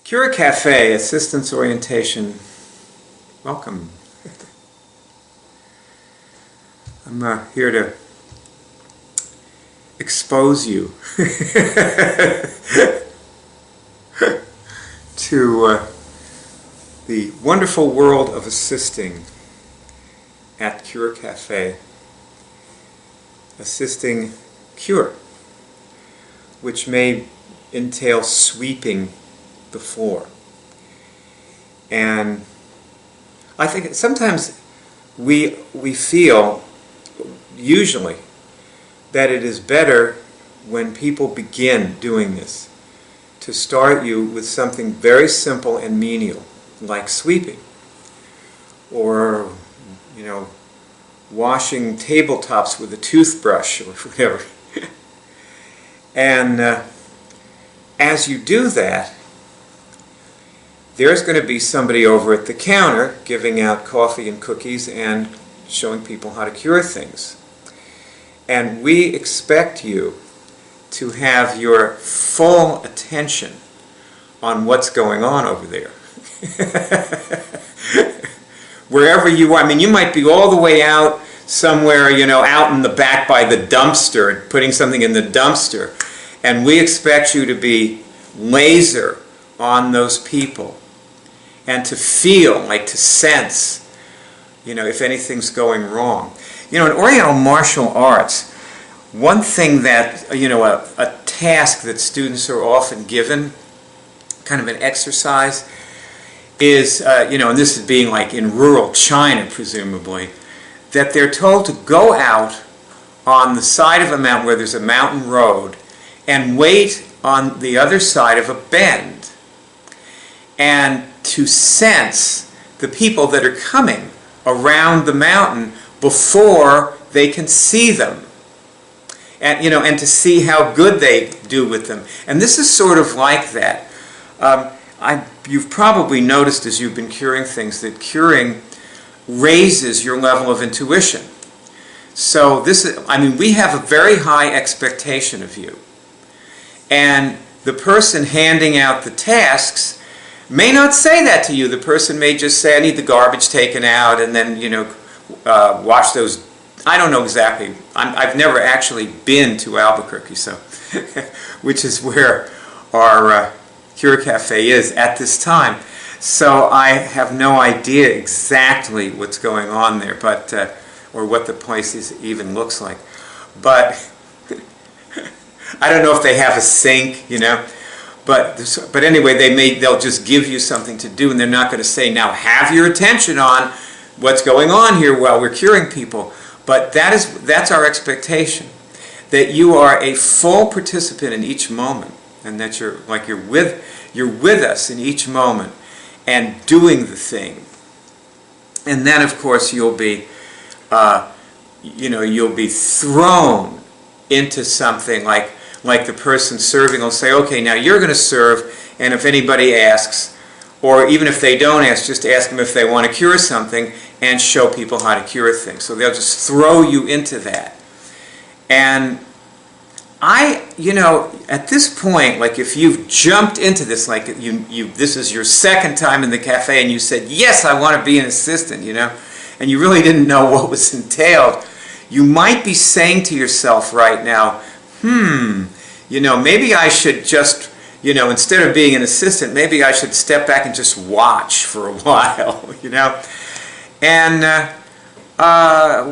CureCafé, Assistance Orientation. Welcome. I'm here to expose you to the wonderful world of assisting at CureCafé. Assisting cure, which may entail sweeping the floor. And I think sometimes we feel, usually, that it is better when people begin doing this to start you with something very simple and menial, like sweeping, or, washing tabletops with a toothbrush or whatever. And as you do that, there's going to be somebody over at the counter giving out coffee and cookies and showing people how to cure things. And we expect you to have your full attention on what's going on over there. Wherever you are. I mean, you might be all the way out somewhere, out in the back by the dumpster, putting something in the dumpster. And we expect you to be laser on those people and to feel, to sense, if anything's going wrong. In Oriental martial arts, one thing that, a task that students are often given, kind of an exercise, is, and this is being in rural China, presumably, that they're told to go out on the side of a mountain where there's a mountain road and wait on the other side of a bend, and to sense the people that are coming around the mountain before they can see them, and and to see how good they do with them. And this is sort of like that. You've probably noticed as you've been curing things that curing raises your level of intuition. So we have a very high expectation of you. And the person handing out the tasks may not say that to you. The person may just say, I need the garbage taken out, and then, wash those. I don't know exactly. I've never actually been to Albuquerque, so which is where our CureCafé is at this time. So I have no idea exactly what's going on there, but or what the place even looks like. But I don't know if they have a sink, But anyway, they'll just give you something to do, and they're not going to say, now have your attention on what's going on here while we're curing people. But that's our expectation, that you are a full participant in each moment, and that you're with us in each moment and doing the thing. And then, of course, you'll be thrown into something like the person serving will say, okay, now you're going to serve, and if anybody asks, or even if they don't ask, just ask them if they want to cure something and show people how to cure things. So they'll just throw you into that. And at this point, if you've jumped into this, this is your second time in the cafe and you said, yes, I want to be an assistant, and you really didn't know what was entailed, you might be saying to yourself right now, maybe I should just, instead of being an assistant, maybe I should step back and just watch for a while, And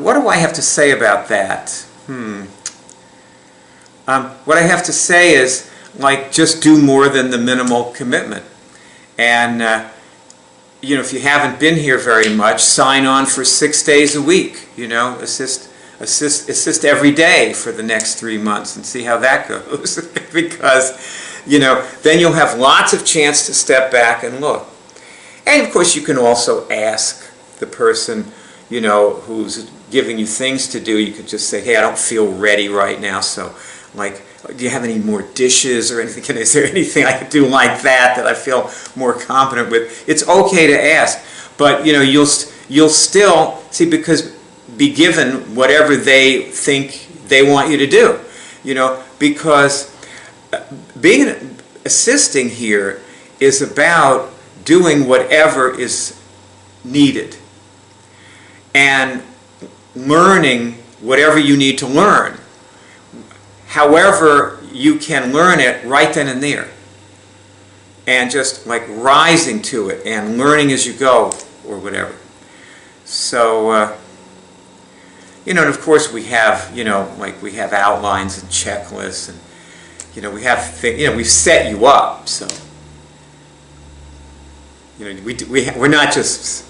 what do I have to say about that? What I have to say is, just do more than the minimal commitment. And, if you haven't been here very much, sign on for 6 days a week, assist every day for the next 3 months and see how that goes. Because, then you'll have lots of chance to step back and look. And, of course, you can also ask the person, who's giving you things to do. You could just say, hey, I don't feel ready right now, so, do you have any more dishes or anything? Is there anything I could do like that I feel more competent with? It's okay to ask, but you'll still see, because be given whatever they think they want you to do, because assisting here is about doing whatever is needed and learning whatever you need to learn. However you can learn it right then and there. And just like rising to it and learning as you go or whatever. So, and of course we have, like we have outlines and checklists and, we have things, we've set you up, so, we're not just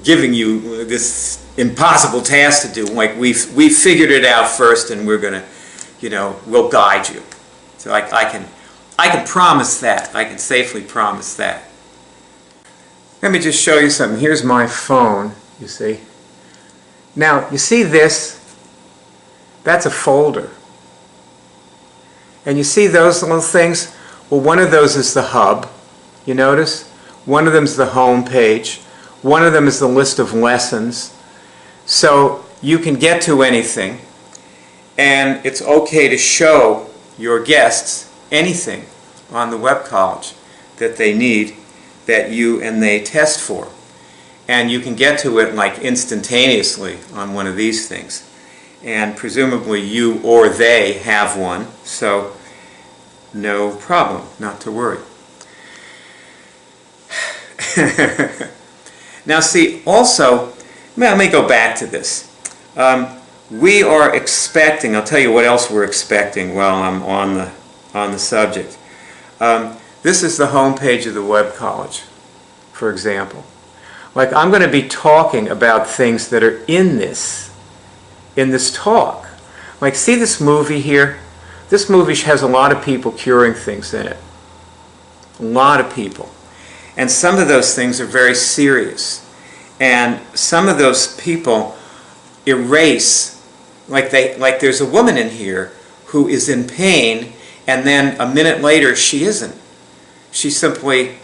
giving you this impossible task to do. Like we've figured it out first, and we're gonna, we'll guide you. So I can promise that. I can safely promise that. Let me just show you something. Here's my phone, you see. Now, you see this? That's a folder. And you see those little things? Well, one of those is the hub, you notice? One of them is the home page. One of them is the list of lessons. So you can get to anything, and it's okay to show your guests anything on the web college that they need, that you and they test for. And you can get to it like instantaneously on one of these things. And presumably you or they have one, so no problem, not to worry. Now see, also, let me go back to this. We are expecting, I'll tell you what else we're expecting while I'm on the subject. This is the home page of the web college, for example. Like, I'm going to be talking about things that are in this talk. Like, see this movie here? This movie has a lot of people curing things in it. A lot of people. And some of those things are very serious. And some of those people erase, like there's a woman in here who is in pain, and then a minute later she isn't. She simply,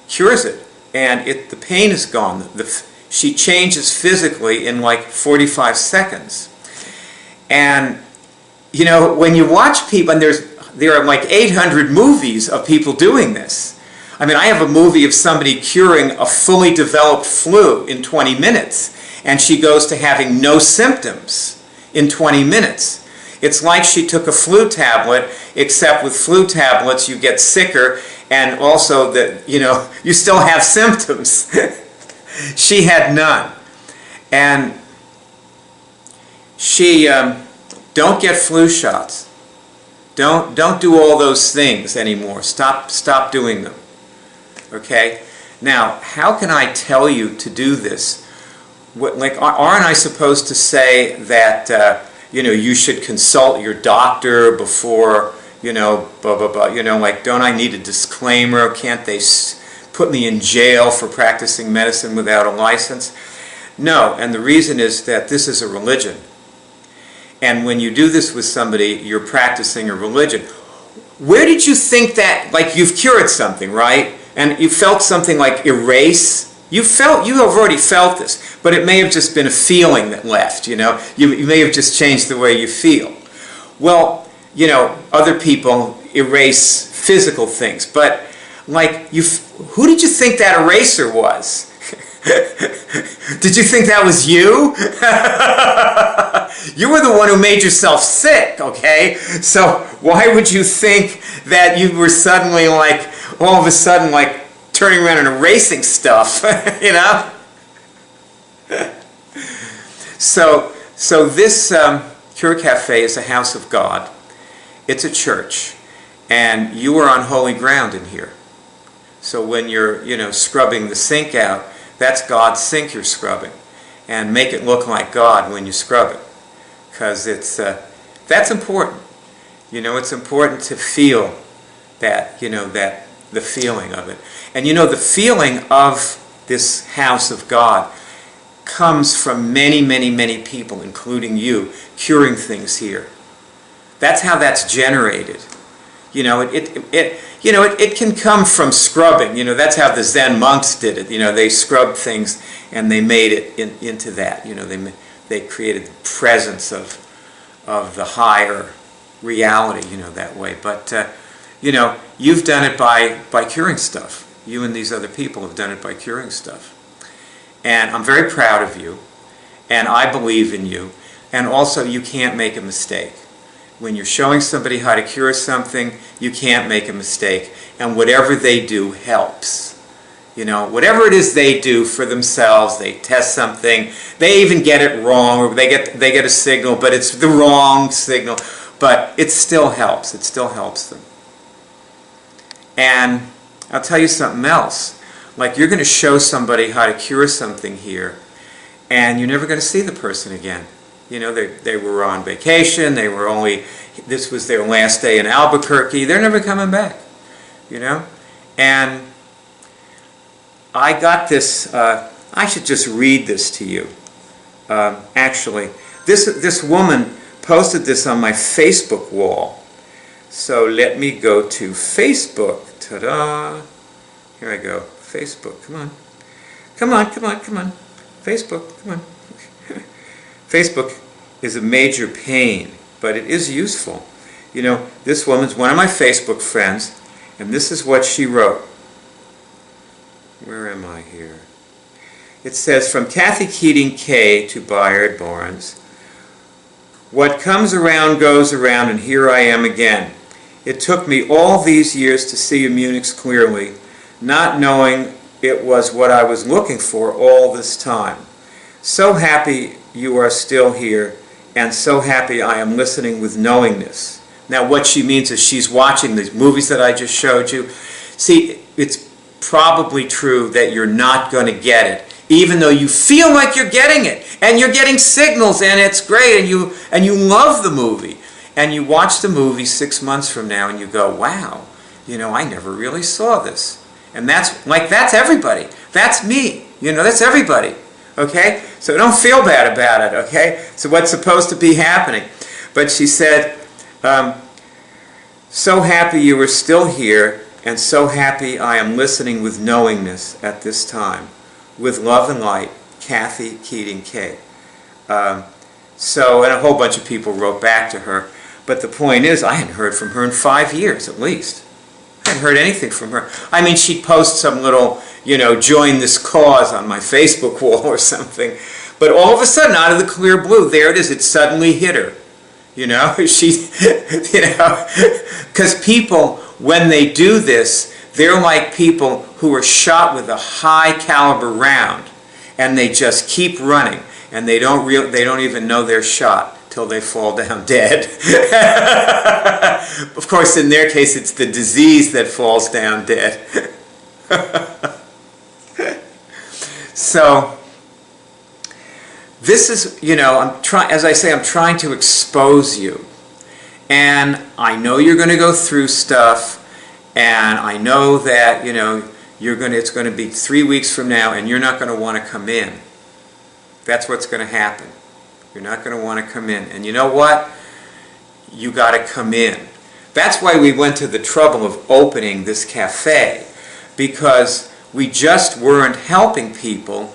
cures it. And the pain is gone. She changes physically in like 45 seconds. And, when you watch people, and there are like 800 movies of people doing this. I mean, I have a movie of somebody curing a fully developed flu in 20 minutes, and she goes to having no symptoms in 20 minutes. It's like she took a flu tablet, except with flu tablets you get sicker, and also that, you still have symptoms. She had none. And she, don't get flu shots. Don't do all those things anymore. Stop doing them. Okay? Now, how can I tell you to do this? Aren't I supposed to say that, you should consult your doctor before, blah, blah, blah, don't I need a disclaimer? Can't they put me in jail for practicing medicine without a license? No, and the reason is that this is a religion. And when you do this with somebody, you're practicing a religion. Where did you think that, like you've cured something, right? And you felt something like erase. You have already felt this, but it may have just been a feeling that left, You may have just changed the way you feel. Well, other people erase physical things, but who did you think that eraser was? Did you think that was you? You were the one who made yourself sick, okay? So why would you think that you were suddenly all of a sudden turning around and erasing stuff, So this CureCafé is a house of God. It's a church, and you are on holy ground in here. So when you're, scrubbing the sink out, that's God's sink you're scrubbing, and make it look like God when you scrub it, because that's important. It's important to feel that, that the feeling of it, and the feeling of this house of God comes from many, many, many people, including you, curing things here. That's how that's generated. It can come from scrubbing. That's how the Zen monks did it. They scrubbed things and they made it into that. They created the presence of the higher reality. That way. But you've done it by curing stuff. You and these other people have done it by curing stuff. And I'm very proud of you, and I believe in you, and also you can't make a mistake. When you're showing somebody how to cure something, you can't make a mistake, and whatever they do helps. Whatever it is they do for themselves, they test something, they even get it wrong, or they get a signal, but it's the wrong signal, but it still helps. It still helps them. And I'll tell you something else. Like, you're going to show somebody how to cure something here, and you're never going to see the person again. They were on vacation, this was their last day in Albuquerque, they're never coming back. And I got this, I should just read this to you. Actually, this woman posted this on my Facebook wall. So let me go to Facebook. Ta-da! Here I go. Facebook, come on. Come on. Facebook, come on. Facebook is a major pain, but it is useful. This woman's one of my Facebook friends, and this is what she wrote. Where am I here? It says, from Kathy Keating K to Bayard Barnes, what comes around goes around, and here I am again. It took me all these years to see Immunix clearly, not knowing it was what I was looking for all this time. So happy you are still here, and so happy I am listening with knowingness. Now what she means is she's watching the movies that I just showed you. See, it's probably true that you're not going to get it, even though you feel like you're getting it, and you're getting signals, and it's great, and you love the movie. And you watch the movie 6 months from now and you go, wow, I never really saw this. And that's everybody. That's me. That's everybody. Okay? So don't feel bad about it, okay? So what's supposed to be happening? But she said, so happy you are still here, and so happy I am listening with knowingness at this time. With love and light, Kathy Keating K. And a whole bunch of people wrote back to her. But the point is, I hadn't heard from her in 5 years, at least. I hadn't heard anything from her. I mean, she'd post some little, join this cause on my Facebook wall or something. But all of a sudden, out of the clear blue, there it is. It suddenly hit her. Because people, when they do this, they're like people who are shot with a high caliber round, and they just keep running, and they don't even know they're shot till they fall down dead. Of course, in their case, it's the disease that falls down dead. So, this is, as I say, I'm trying to expose you. And I know you're going to go through stuff, and I know that, it's going to be 3 weeks from now, and you're not going to want to come in. That's what's going to happen. You're not going to want to come in. And you know what? You got to come in. That's why we went to the trouble of opening this cafe, because we just weren't helping people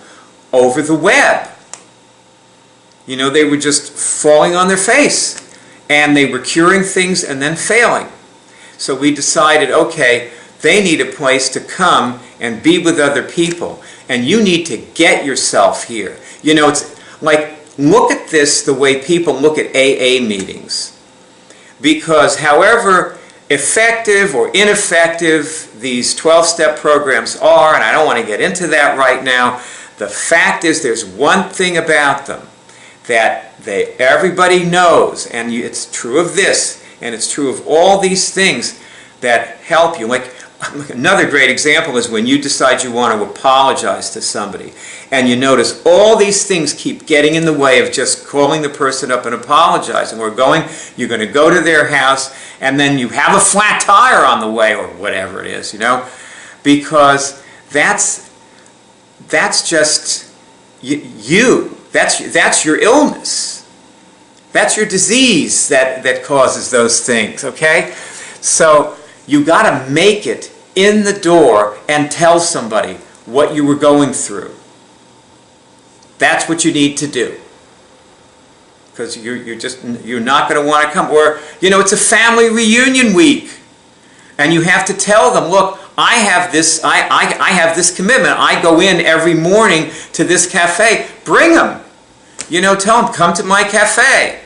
over the web. They were just falling on their face, and they were curing things and then failing. So we decided, okay, they need a place to come and be with other people, and you need to get yourself here. It's like, look at this the way people look at AA meetings. Because however effective or ineffective these 12-step programs are, and I don't want to get into that right now, the fact is there's one thing about them that everybody knows, and it's true of this, and it's true of all these things that help you. Like, another great example is when you decide you want to apologize to somebody, and you notice all these things keep getting in the way of just calling the person up and apologizing. You're going to go to their house, and then you have a flat tire on the way, or whatever it is, because that's just you. That's your illness. That's your disease that causes those things, okay? So you got to make it in the door and tell somebody what you were going through. That's what you need to do. Because you're not going to want to come. Or, it's a family reunion week. And you have to tell them, look, I have this commitment. I go in every morning to this cafe. Bring them. Tell them, come to my cafe.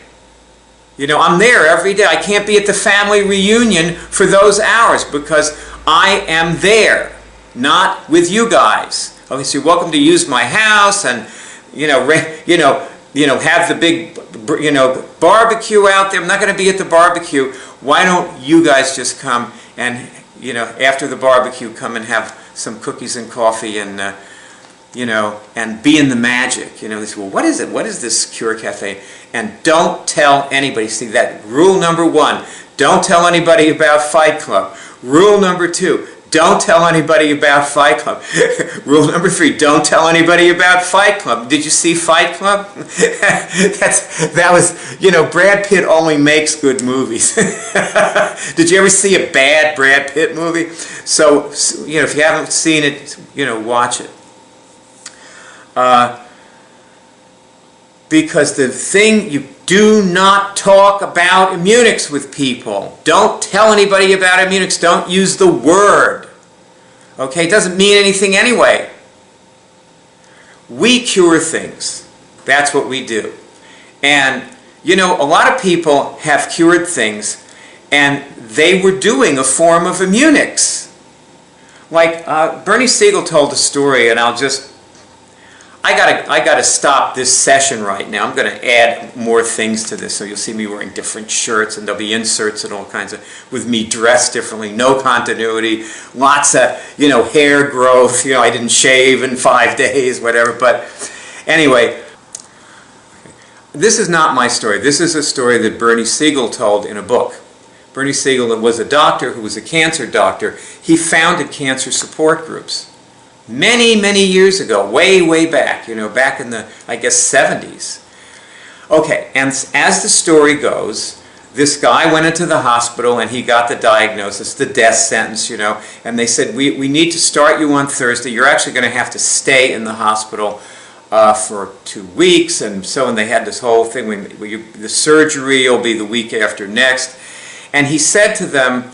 I'm there every day. I can't be at the family reunion for those hours because I am there, not with you guys. Okay, so you're welcome to use my house and, have the big, barbecue out there. I'm not going to be at the barbecue. Why don't you guys just come and, after the barbecue, come and have some cookies and coffee and, and be in the magic. They say, well, what is it? What is this Cure Cafe? And don't tell anybody. See, that rule number 1, don't tell anybody about Fight Club. Rule number 2, don't tell anybody about Fight Club. Rule number 3, don't tell anybody about Fight Club. Did you see Fight Club? that was, Brad Pitt only makes good movies. Did you ever see a bad Brad Pitt movie? So if you haven't seen it, watch it. Because the thing, you do not talk about immunics with people. Don't tell anybody about immunics. Don't use the word. Okay, it doesn't mean anything anyway. We cure things. That's what we do. And, a lot of people have cured things, and they were doing a form of immunics. Like, Bernie Siegel told a story, and I gotta stop this session right now. I'm gonna add more things to this, so you'll see me wearing different shirts, and there'll be inserts and all kinds of, with me dressed differently, no continuity, lots of, hair growth. I didn't shave in 5 days, whatever. But anyway, this is not my story. This is a story that Bernie Siegel told in a book. Bernie Siegel was a doctor who was a cancer doctor. He founded cancer support groups. Many, many years ago, way, way back, back in the, I guess, 70s. Okay, and as the story goes, this guy went into the hospital and he got the diagnosis, the death sentence, and they said, we need to start you on Thursday. You're actually going to have to stay in the hospital for 2 weeks. And they had this whole thing, the surgery will be the week after next. And he said to them,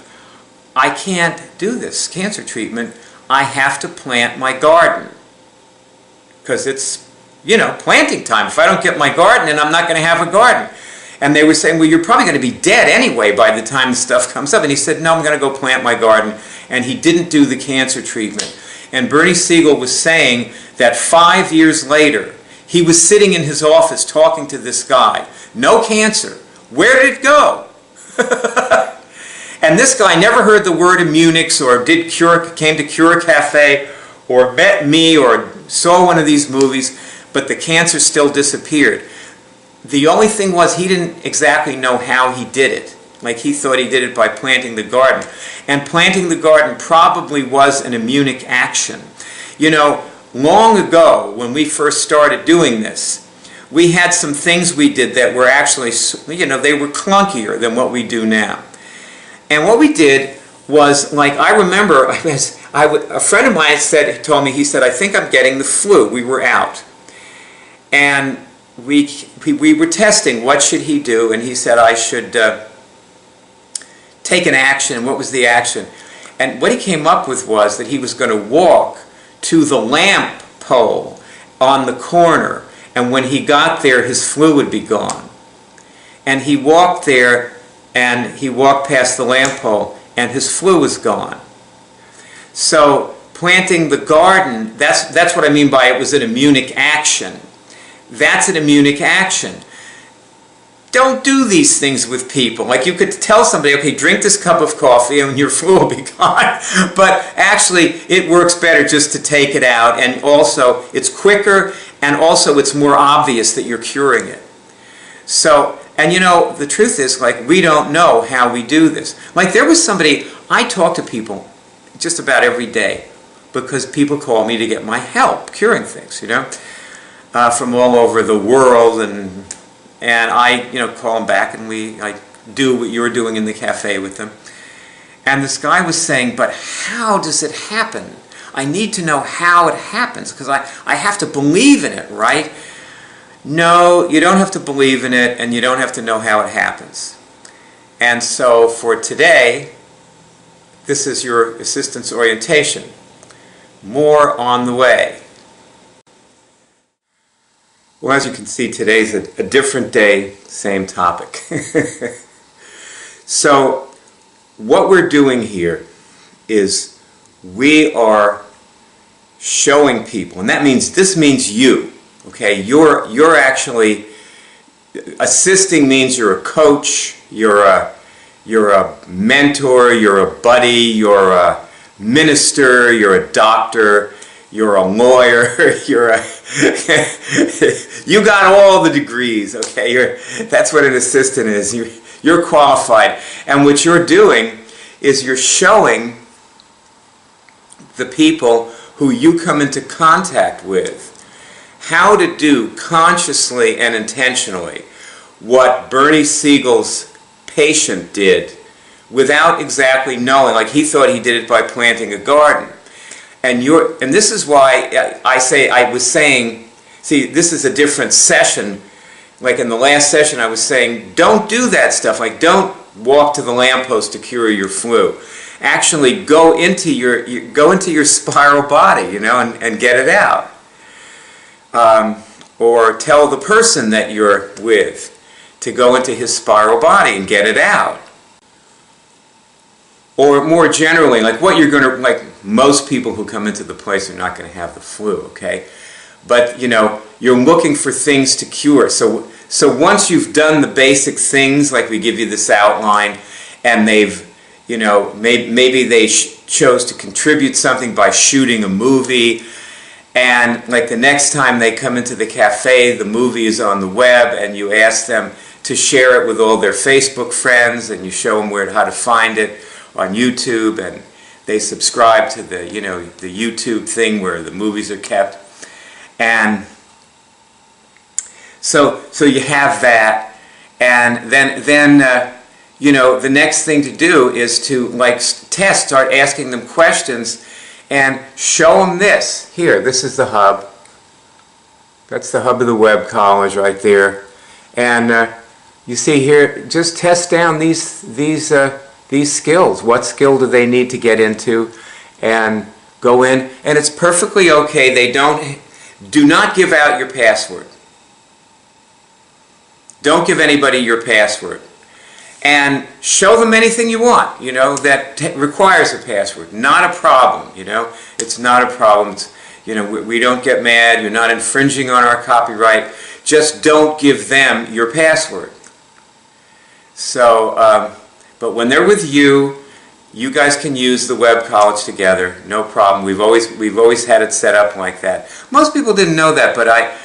I can't do this cancer treatment. I have to plant my garden because it's, planting time. If I don't get my garden, then I'm not going to have a garden. And they were saying, well, you're probably going to be dead anyway by the time the stuff comes up. And he said, no, I'm going to go plant my garden. And he didn't do the cancer treatment. And Bernie Siegel was saying that 5 years later, he was sitting in his office talking to this guy. No cancer. Where did it go? And this guy never heard the word immunics or came to CureCafé or met me or saw one of these movies, but the cancer still disappeared. The only thing was he didn't exactly know how he did it. Like he thought he did it by planting the garden. And planting the garden probably was an immunic action. Long ago when we first started doing this, we had some things we did that were actually, they were clunkier than what we do now. And what we did was, like, I remember, a friend of mine told me, he said, I think I'm getting the flu. We were out. And we were testing, what should he do? And he said I should take an action. What was the action? And what he came up with was that he was going to walk to the lamp pole on the corner. And when he got there, his flu would be gone. And he walked there, and he walked past the lamp pole, and his flu was gone. So planting the garden, that's what I mean by it was an immunic action. That's an immunic action. Don't do these things with people. Like you could tell somebody, okay, drink this cup of coffee and your flu will be gone. But actually, it works better just to take it out, and also it's quicker, and also it's more obvious that you're curing it. So, and the truth is, like, we don't know how we do this. Like, there was somebody, I talk to people just about every day because people call me to get my help curing things, from all over the world, and I, call them back, and I do what you're doing in the cafe with them. And this guy was saying, but how does it happen? I need to know how it happens because I have to believe in it, right? No, you don't have to believe in it, and you don't have to know how it happens. And so for today, this is your assistance orientation. More on the way. Well, as you can see, today's a different day, same topic. So, what we're doing here is we are showing people, and this means you, okay? You're actually, assisting means you're a coach, you're a mentor, you're a buddy, you're a minister, you're a doctor, you're a lawyer, you got all the degrees, okay? That's what an assistant is. You're qualified. And what you're doing is you're showing the people who you come into contact with how to do consciously and intentionally what Bernie Siegel's patient did without exactly knowing. Like, he thought he did it by planting a garden. And this is why I was saying, see, this is a different session. Like in the last session I was saying, don't do that stuff. Like, don't walk to the lamppost to cure your flu. Actually go into your spiral body, and get it out. Or tell the person that you're with to go into his spiral body and get it out. Or more generally, like what you're going to, like most people who come into the place are not going to have the flu, okay? But, you're looking for things to cure. So once you've done the basic things, like we give you this outline, and they've, maybe they chose to contribute something by shooting a movie, and like the next time they come into the cafe, the movie is on the web, and you ask them to share it with all their Facebook friends, and you show them how to find it on YouTube, and they subscribe to the the YouTube thing where the movies are kept, and so you have that, and then the next thing to do is to start asking them questions, and show them this. Here, this is the hub. That's the hub of the Web College right there, and you see here, just test down these skills. What skill do they need to get into, and go in, and it's perfectly okay. Do not give out your password. Don't give anybody your password, and show them anything you want, that requires a password. Not a problem, it's not a problem. It's, we don't get mad. You're not infringing on our copyright. Just don't give them your password. So, but when they're with you, you guys can use the Web College together, no problem. We've always had it set up like that. Most people didn't know that, but I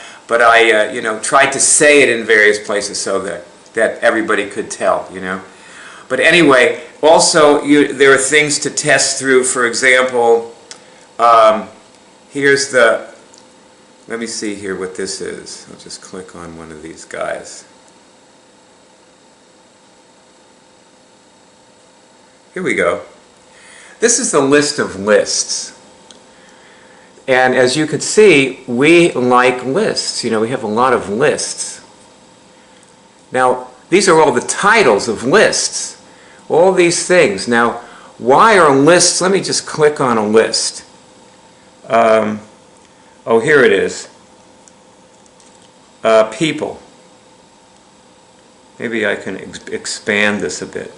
tried to say it in various places so that everybody could tell, But anyway, also there are things to test through. For example, here's let me see here what this is. I'll just click on one of these guys. Here we go. This is the list of lists. And as you can see, we like lists. We have a lot of lists. Now, these are all the titles of lists. All these things. Now, why are lists? Let me just click on a list. Oh, here it is. People. Maybe I can expand this a bit.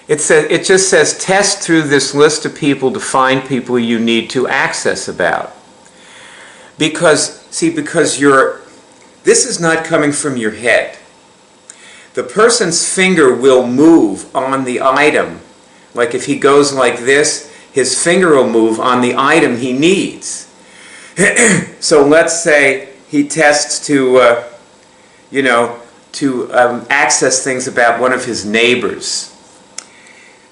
It just says test through this list of people to find people you need to access about. Because this is not coming from your head. The person's finger will move on the item. Like if he goes like this, his finger will move on the item he needs. So let's say he tests to access things about one of his neighbors.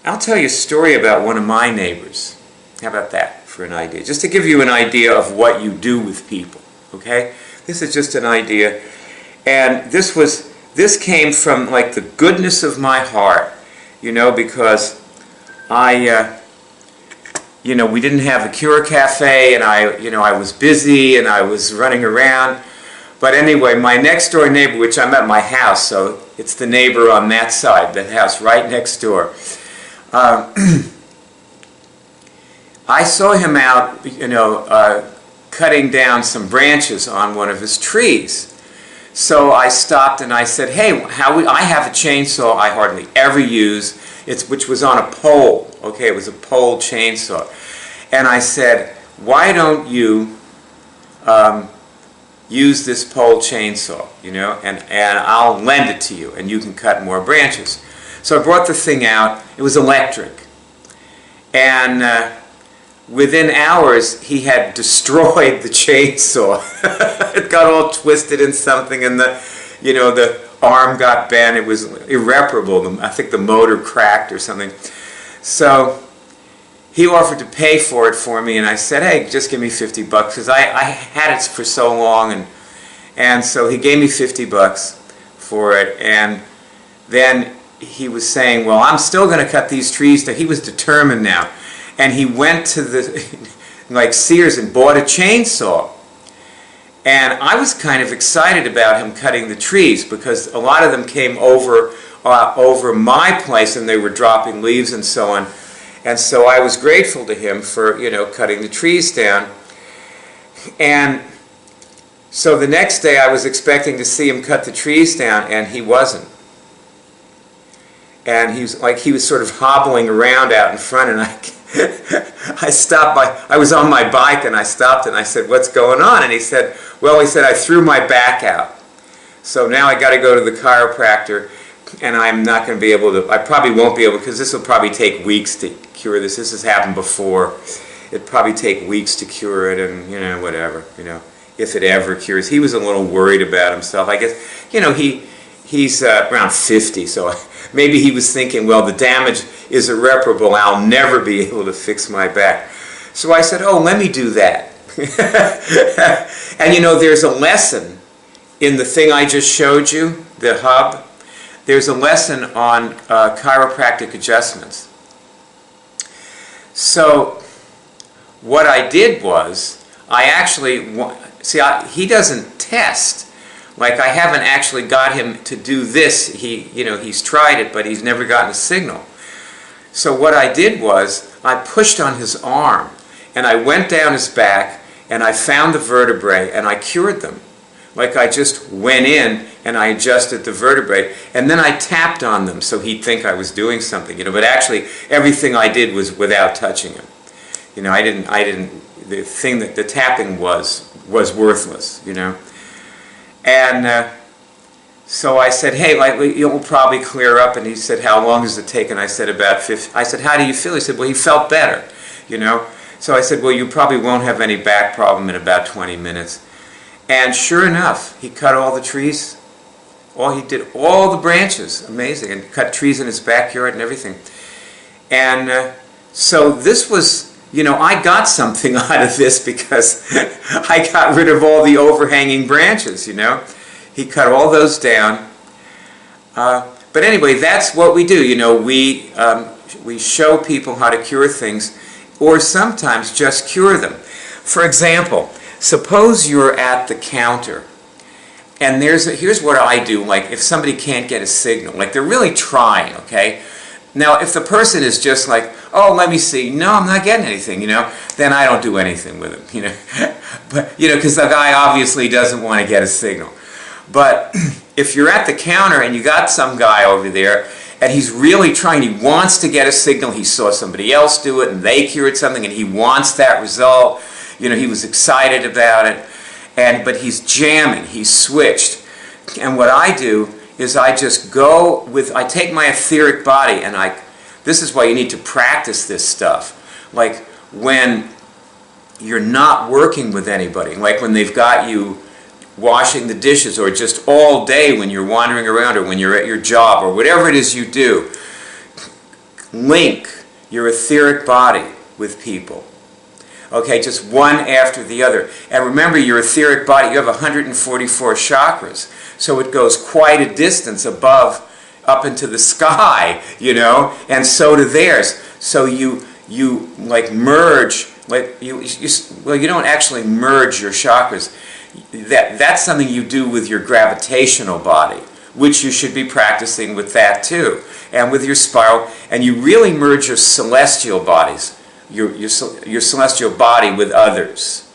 I'll tell you a story about one of my neighbors. How about that for an idea? Just to give you an idea of what you do with people, okay? This is just an idea. And this came from like the goodness of my heart, because we didn't have a CureCafé, and I was busy and I was running around. But anyway, my next door neighbor, which I'm at my house, so it's the neighbor on that side, the house right next door. I saw him out, cutting down some branches on one of his trees. So I stopped and I said, hey, I have a chainsaw I hardly ever use, which was on a pole. Okay, it was a pole chainsaw. And I said, why don't you use this pole chainsaw, and I'll lend it to you and you can cut more branches. So I brought the thing out. It was electric. And within hours, he had destroyed the chainsaw. It got all twisted in something, and the arm got bent. It was irreparable. I think the motor cracked or something. So he offered to pay for it for me, and I said, hey, just give me $50 because I had it for so long, and so he gave me $50 for it, and then he was saying, well, I'm still going to cut these trees. He was determined now. And he went to the Sears and bought a chainsaw. And I was kind of excited about him cutting the trees because a lot of them came over my place and they were dropping leaves and so on. And so I was grateful to him for, cutting the trees down. And so the next day I was expecting to see him cut the trees down, and he wasn't. And he was sort of hobbling around out in front, and I stopped I was on my bike and I stopped and I said, what's going on? And he said, I threw my back out. So now I got to go to the chiropractor, and I'm not going to be able to, I probably won't be able, because this will probably take weeks to cure this. This has happened before. It'd probably take weeks to cure it, and, whatever, if it ever cures. He was a little worried about himself. I guess, he's around 50, so maybe he was thinking, well, the damage is irreparable. I'll never be able to fix my back. So I said, oh, let me do that. And there's a lesson in the thing I just showed you, the hub. There's a lesson on chiropractic adjustments. So what I did was, he doesn't test. Like, I haven't actually got him to do this. He's tried it, but he's never gotten a signal. So what I did was, I pushed on his arm, and I went down his back, and I found the vertebrae, and I cured them. Like, I just went in, and I adjusted the vertebrae, and then I tapped on them so he'd think I was doing something, but actually, everything I did was without touching him. The tapping was worthless, And so I said, hey, it'll probably clear up. And he said, how long does it take? And I said, about 50. I said, how do you feel? He said, well, he felt better, So I said, well, you probably won't have any back problem in about 20 minutes. And sure enough, he cut all the trees. He did all the branches. Amazing. And cut trees in his backyard and everything. And so this was, I got something out of this because I got rid of all the overhanging branches, He cut all those down. But anyway, that's what we do, we show people how to cure things, or sometimes just cure them. For example, suppose you're at the counter, and here's what I do, if somebody can't get a signal, they're really trying, okay? Now, if the person is just oh, let me see, no, I'm not getting anything, then I don't do anything with him, But, because the guy obviously doesn't want to get a signal. But if you're at the counter and you got some guy over there and he's really trying, he wants to get a signal, he saw somebody else do it and they cured something and he wants that result, he was excited about it, but he's jamming, he's switched. And what I do is I just I take my etheric body, and this is why you need to practice this stuff. When you're not working with anybody, when they've got you washing the dishes, or just all day when you're wandering around, or when you're at your job, or whatever it is you do, link your etheric body with people. Okay, just one after the other. And remember, your etheric body, you have 144 chakras, so it goes quite a distance up into the sky, and so do theirs. So you merge, you don't actually merge your chakras. that's something you do with your gravitational body, which you should be practicing with that too, and with your spiral, and you really merge your celestial bodies, your celestial body with others.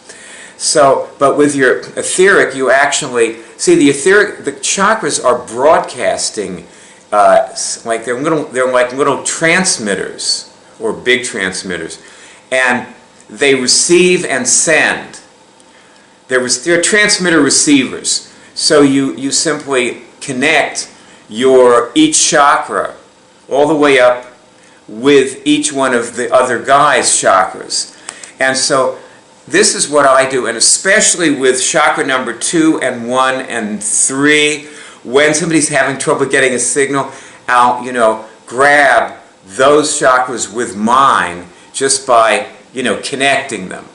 So, but with your etheric, you actually see the chakras are broadcasting, like they're like little transmitters or big transmitters, and they receive and send. They're transmitter receivers. So you simply connect each chakra all the way up with each one of the other guy's chakras. And so this is what I do, and especially with chakra number 2 and 1 and 3, when somebody's having trouble getting a signal, I'll grab those chakras with mine just by connecting them.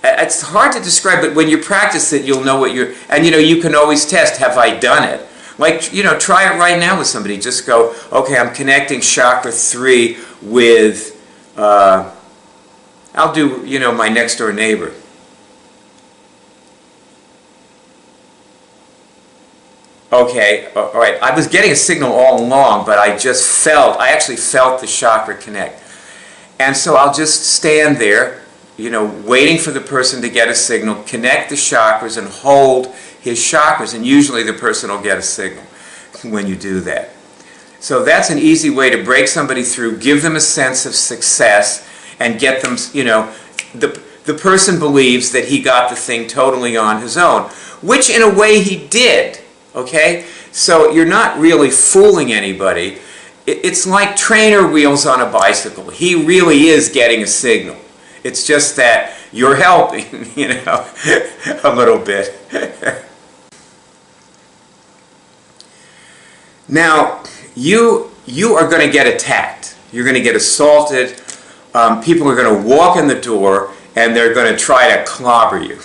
It's hard to describe, but when you practice it, you'll know what and you can always test, have I done it? Like, try it right now with somebody. Just go, okay, I'm connecting chakra 3 with, I'll do, my next door neighbor. Okay, all right, I was getting a signal all along, but I actually felt the chakra connect. And so I'll just stand there, waiting for the person to get a signal, connect the chakras and hold his chakras, and usually the person will get a signal when you do that. So that's an easy way to break somebody through, give them a sense of success, and get them, the person believes that he got the thing totally on his own, which in a way he did, okay? So you're not really fooling anybody. It's like trainer wheels on a bicycle. He really is getting a signal. It's just that you're helping, a little bit. Now, you are going to get attacked. You're going to get assaulted. People are going to walk in the door and they're going to try to clobber you.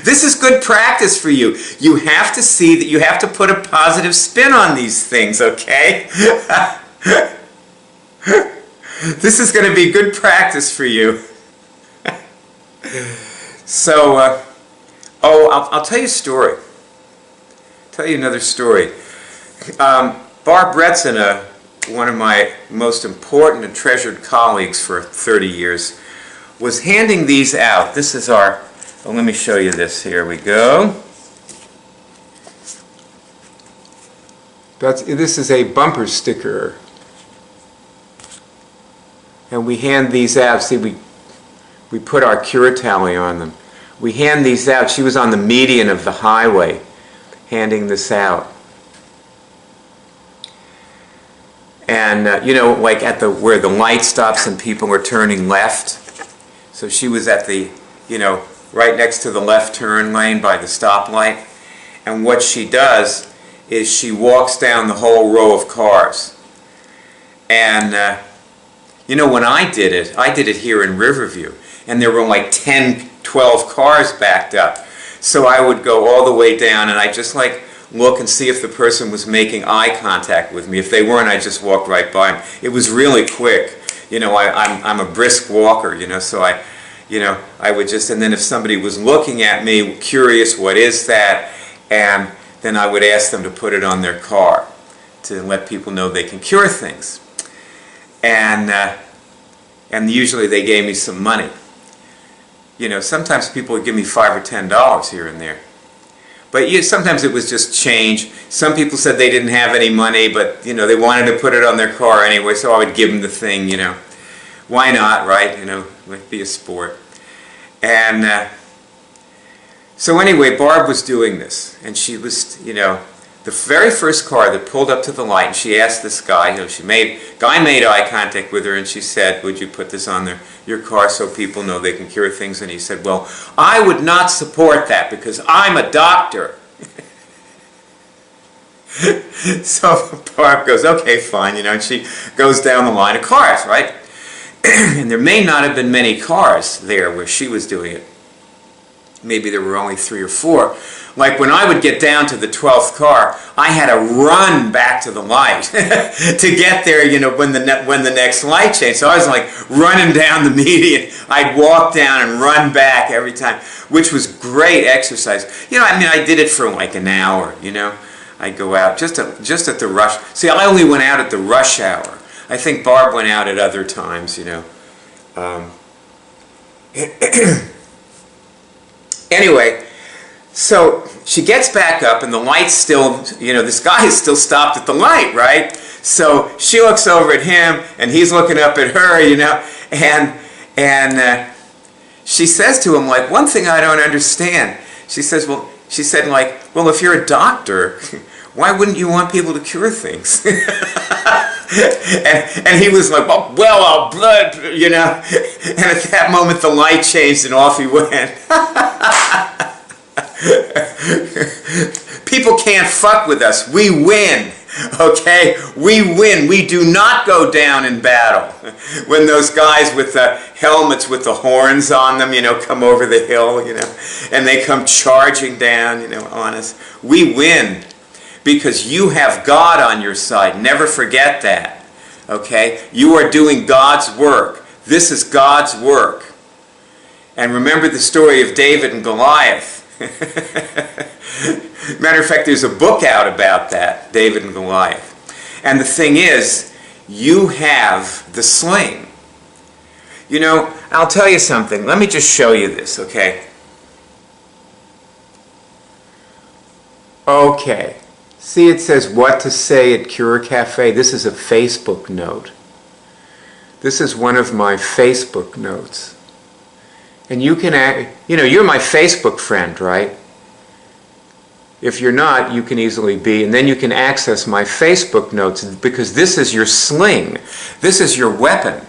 This is good practice for you. You have to see that you have to put a positive spin on these things, okay? This is going to be good practice for you. So, I'll tell you a story. Tell you another story. Barb Bretzen, one of my most important and treasured colleagues for 30 years, was handing these out. This is our, let me show you this. Here we go. This is a bumper sticker. And we hand these out. See, we put our cure tally on them. We hand these out. She was on the median of the highway handing this out. And, like at where the light stops and people are turning left. So she was at the, right next to the left turn lane by the stoplight. And what she does is she walks down the whole row of cars. And, when I did it here in Riverview. And there were like 10, 12 cars backed up. So I would go all the way down and I just look and see if the person was making eye contact with me. If they weren't, I just walked right by them. It was really quick. I'm a brisk walker, so I would just, and then if somebody was looking at me, curious, what is that? And then I would ask them to put it on their car to let people know they can cure things. And usually they gave me some money. Sometimes people would give me $5 or $10 here and there. But sometimes it was just change. Some people said they didn't have any money, but they wanted to put it on their car anyway, so I would give them the thing, Why not, right? It'd be a sport. And so anyway, Barb was doing this, and she was, the very first car that pulled up to the light, and she asked this guy, guy made eye contact with her, and she said, would you put this on your car so people know they can cure things? And he said, well, I would not support that because I'm a doctor. So Barb goes, okay, fine, and she goes down the line of cars, right? And there may not have been many cars there where she was doing it. maybe there were only 3 or 4. Like when I would get down to the 12th car, I had to run back to the light to get there, when the next light changed. So I was like running down the median. I'd walk down and run back every time, which was great exercise. I did it for like an hour, I'd go out just at the rush. See, I only went out at the rush hour. I think Barb went out at other times, Anyway, so she gets back up and the light's still, this guy is still stopped at the light, right? So she looks over at him and he's looking up at her, and she says to him, like, one thing I don't understand. She said, well, if you're a doctor, why wouldn't you want people to cure things? and he was like, well, blood, And at that moment, the light changed and off he went. People can't fuck with us. We win. Okay? We win. We do not go down in battle. When those guys with the helmets with the horns on them, come over the hill, and they come charging down, on us. We win because you have God on your side. Never forget that. Okay? You are doing God's work. This is God's work. And remember the story of David and Goliath. Matter of fact, there's a book out about that, David and Goliath. And the thing is, you have the sling. I'll tell you something. Let me just show you this, okay? Okay. See, it says what to say at CureCafé. This is a Facebook note. This is one of my Facebook notes. And you can, you're my Facebook friend, right? If you're not, you can easily be. And then you can access my Facebook notes because this is your sling. This is your weapon.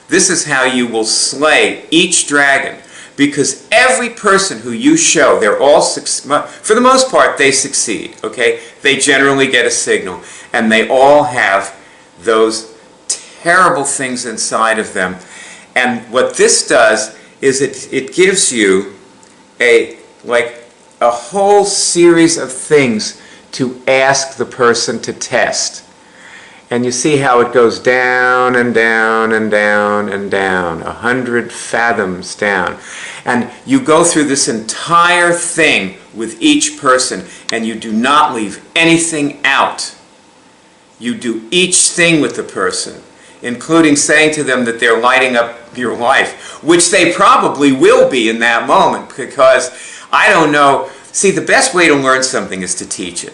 This is how you will slay each dragon. Because every person who you show, they're all, for the most part, they succeed, okay? They generally get a signal. And they all have those terrible things inside of them. And what this does is it gives you a whole series of things to ask the person to test. And you see how it goes down and down and down and down, 100 fathoms down. And you go through this entire thing with each person, and you do not leave anything out. You do each thing with the person, including saying to them that they're lighting up your life, which they probably will be in that moment, because I don't know. See, the best way to learn something is to teach it.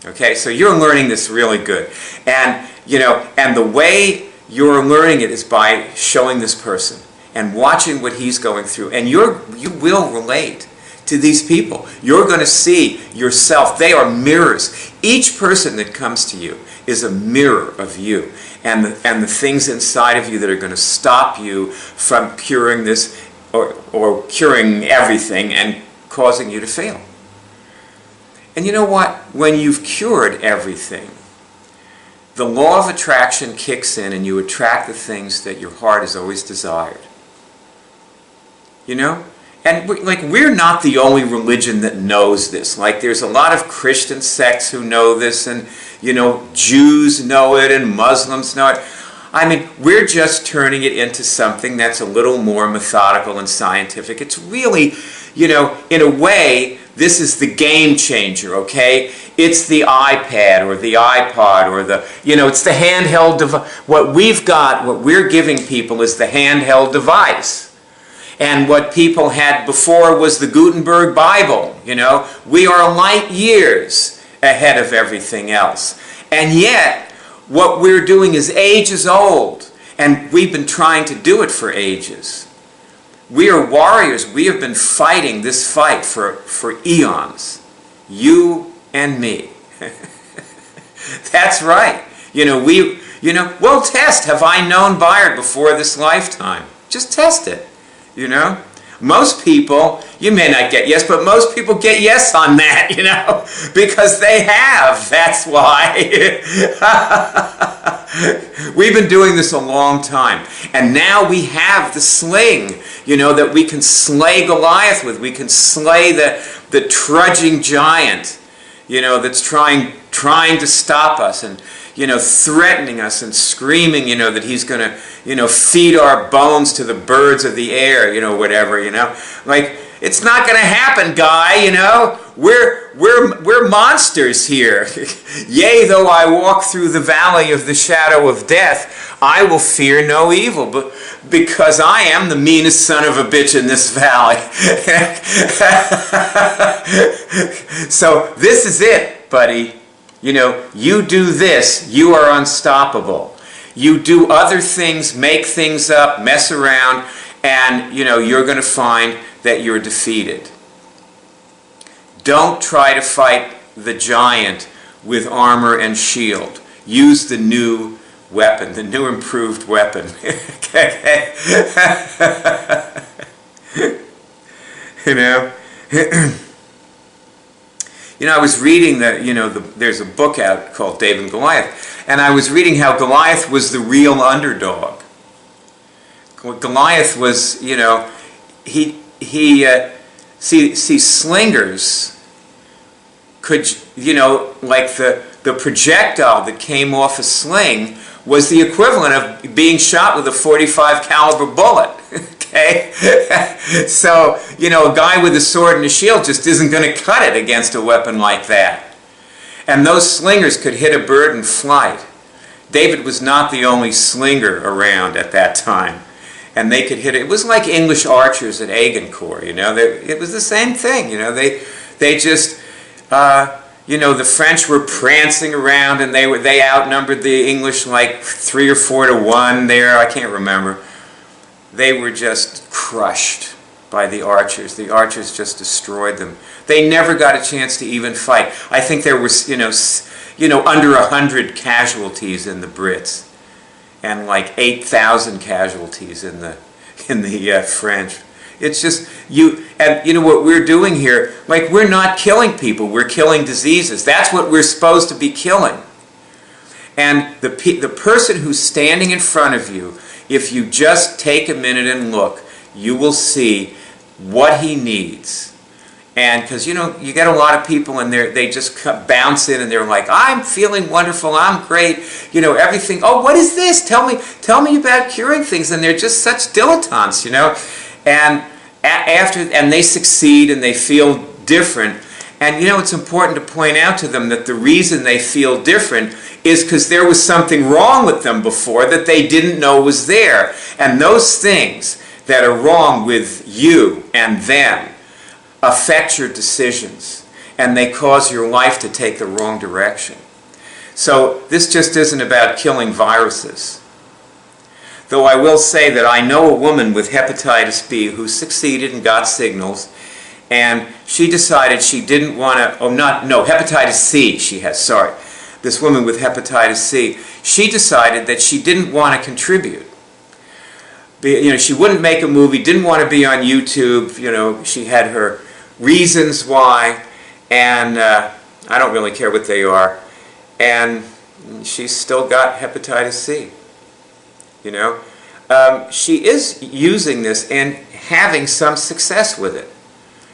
Okay, so you're learning this really good. And, and the way you're learning it is by showing this person and watching what he's going through. And you will relate to these people. You're going to see yourself. They are mirrors. Each person that comes to you is a mirror of you and the things inside of you that are going to stop you from curing this or curing everything and causing you to fail. And you know what? When you've cured everything, the law of attraction kicks in and you attract the things that your heart has always desired. And we're not the only religion that knows this. Like, there's a lot of Christian sects who know this, and, Jews know it, and Muslims know it. I mean, we're just turning it into something that's a little more methodical and scientific. It's really, in a way, this is the game changer, okay? It's the iPad or the iPod or it's the handheld device. What we're giving people is the handheld device. And what people had before was the Gutenberg Bible, We are light years ahead of everything else. And yet, what we're doing is ages old. And we've been trying to do it for ages. We are warriors. We have been fighting this fight for eons. You and me. That's right. We'll test. Have I known Bayard before this lifetime? Just test it. Most people, you may not get yes, but most people get yes on that, because they have. That's why. We've been doing this a long time. And now we have the sling. you know, that we can slay Goliath with. We can slay the trudging giant, you know, that's trying to stop us and, you know, threatening us and screaming, you know, that he's going to, you know, feed our bones to the birds of the air, you know, whatever, you know. Like, it's not going to happen, guy, you know. We're monsters here. Yea, though I walk through the valley of the shadow of death, I will fear no evil, but because I am the meanest son of a bitch in this valley. So this is it, buddy. You know, you do this, you are unstoppable. You do other things, make things up, mess around, and, you know, you're going to find that you're defeated. Don't try to fight the giant with armor and shield. Use the new weapon, the new improved weapon. Okay? You know? You know, I was reading there's a book out called David and Goliath, and I was reading how Goliath was the real underdog. Goliath was, you know, slingers could, you know, like the projectile that came off a sling was the equivalent of being shot with a .45 caliber bullet. Okay? So, you know, a guy with a sword and a shield just isn't going to cut it against a weapon like that. And those slingers could hit a bird in flight. David was not the only slinger around at that time. And they could hit it. It was like English archers at Agincourt, you know. It was the same thing, you know. They just, you know, the French were prancing around, and they outnumbered the English like 3 or 4 to 1 there. I can't remember. They were just crushed by the archers. The archers just destroyed them. They never got a chance to even fight. I think there was, you know, under 100 casualties in the Brits, and like 8,000 casualties in the French. It's just, and you know what we're doing here, like, we're not killing people, we're killing diseases. That's what we're supposed to be killing. And the person who's standing in front of you, if you just take a minute and look, you will see what he needs. And because, you know, you get a lot of people and they just bounce in and they're like, I'm feeling wonderful, I'm great, you know, everything. Oh, what is this? Tell me about curing things. And they're just such dilettantes, you know. And and they succeed and they feel different. And, you know, it's important to point out to them that the reason they feel different is because there was something wrong with them before that they didn't know was there. And those things that are wrong with you and them affect your decisions, and they cause your life to take the wrong direction. So this just isn't about killing viruses. Though I will say that I know a woman with hepatitis B who succeeded and got signals, and she decided she didn't want to, hepatitis C she has, sorry. This woman with hepatitis C, she decided that she didn't want to contribute. You know, she wouldn't make a movie, didn't want to be on YouTube, you know, she had her reasons why, and I don't really care what they are, and she's still got hepatitis C, you know. She is using this and having some success with it.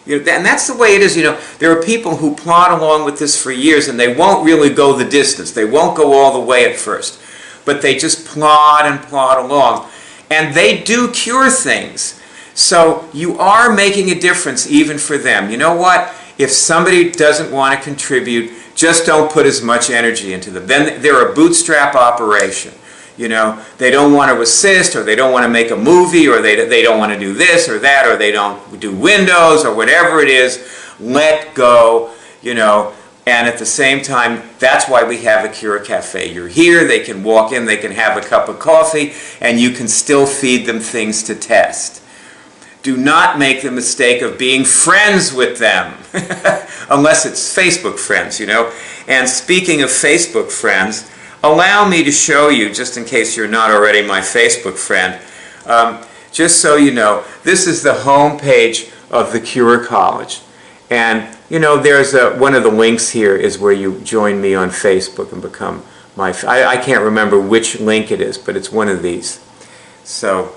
You know, and that's the way it is, you know. There are people who plod along with this for years and they won't really go the distance. They won't go all the way at first, but they just plod and plod along, and they do cure things. So you are making a difference even for them. You know what? If somebody doesn't want to contribute, just don't put as much energy into them. Then they're a bootstrap operation. You know, they don't want to assist, or they don't want to make a movie, or they don't want to do this or that, or they don't do windows, or whatever it is. Let go, you know. And at the same time, that's why we have a CureCafé. You're here, they can walk in, they can have a cup of coffee, and you can still feed them things to test. Do not make the mistake of being friends with them, unless it's Facebook friends, you know. And speaking of Facebook friends, allow me to show you, just in case you're not already my Facebook friend, just so you know, this is the home page of the Cure College. And, you know, there's one of the links here is where you join me on Facebook and become my, I can't remember which link it is, but it's one of these. So,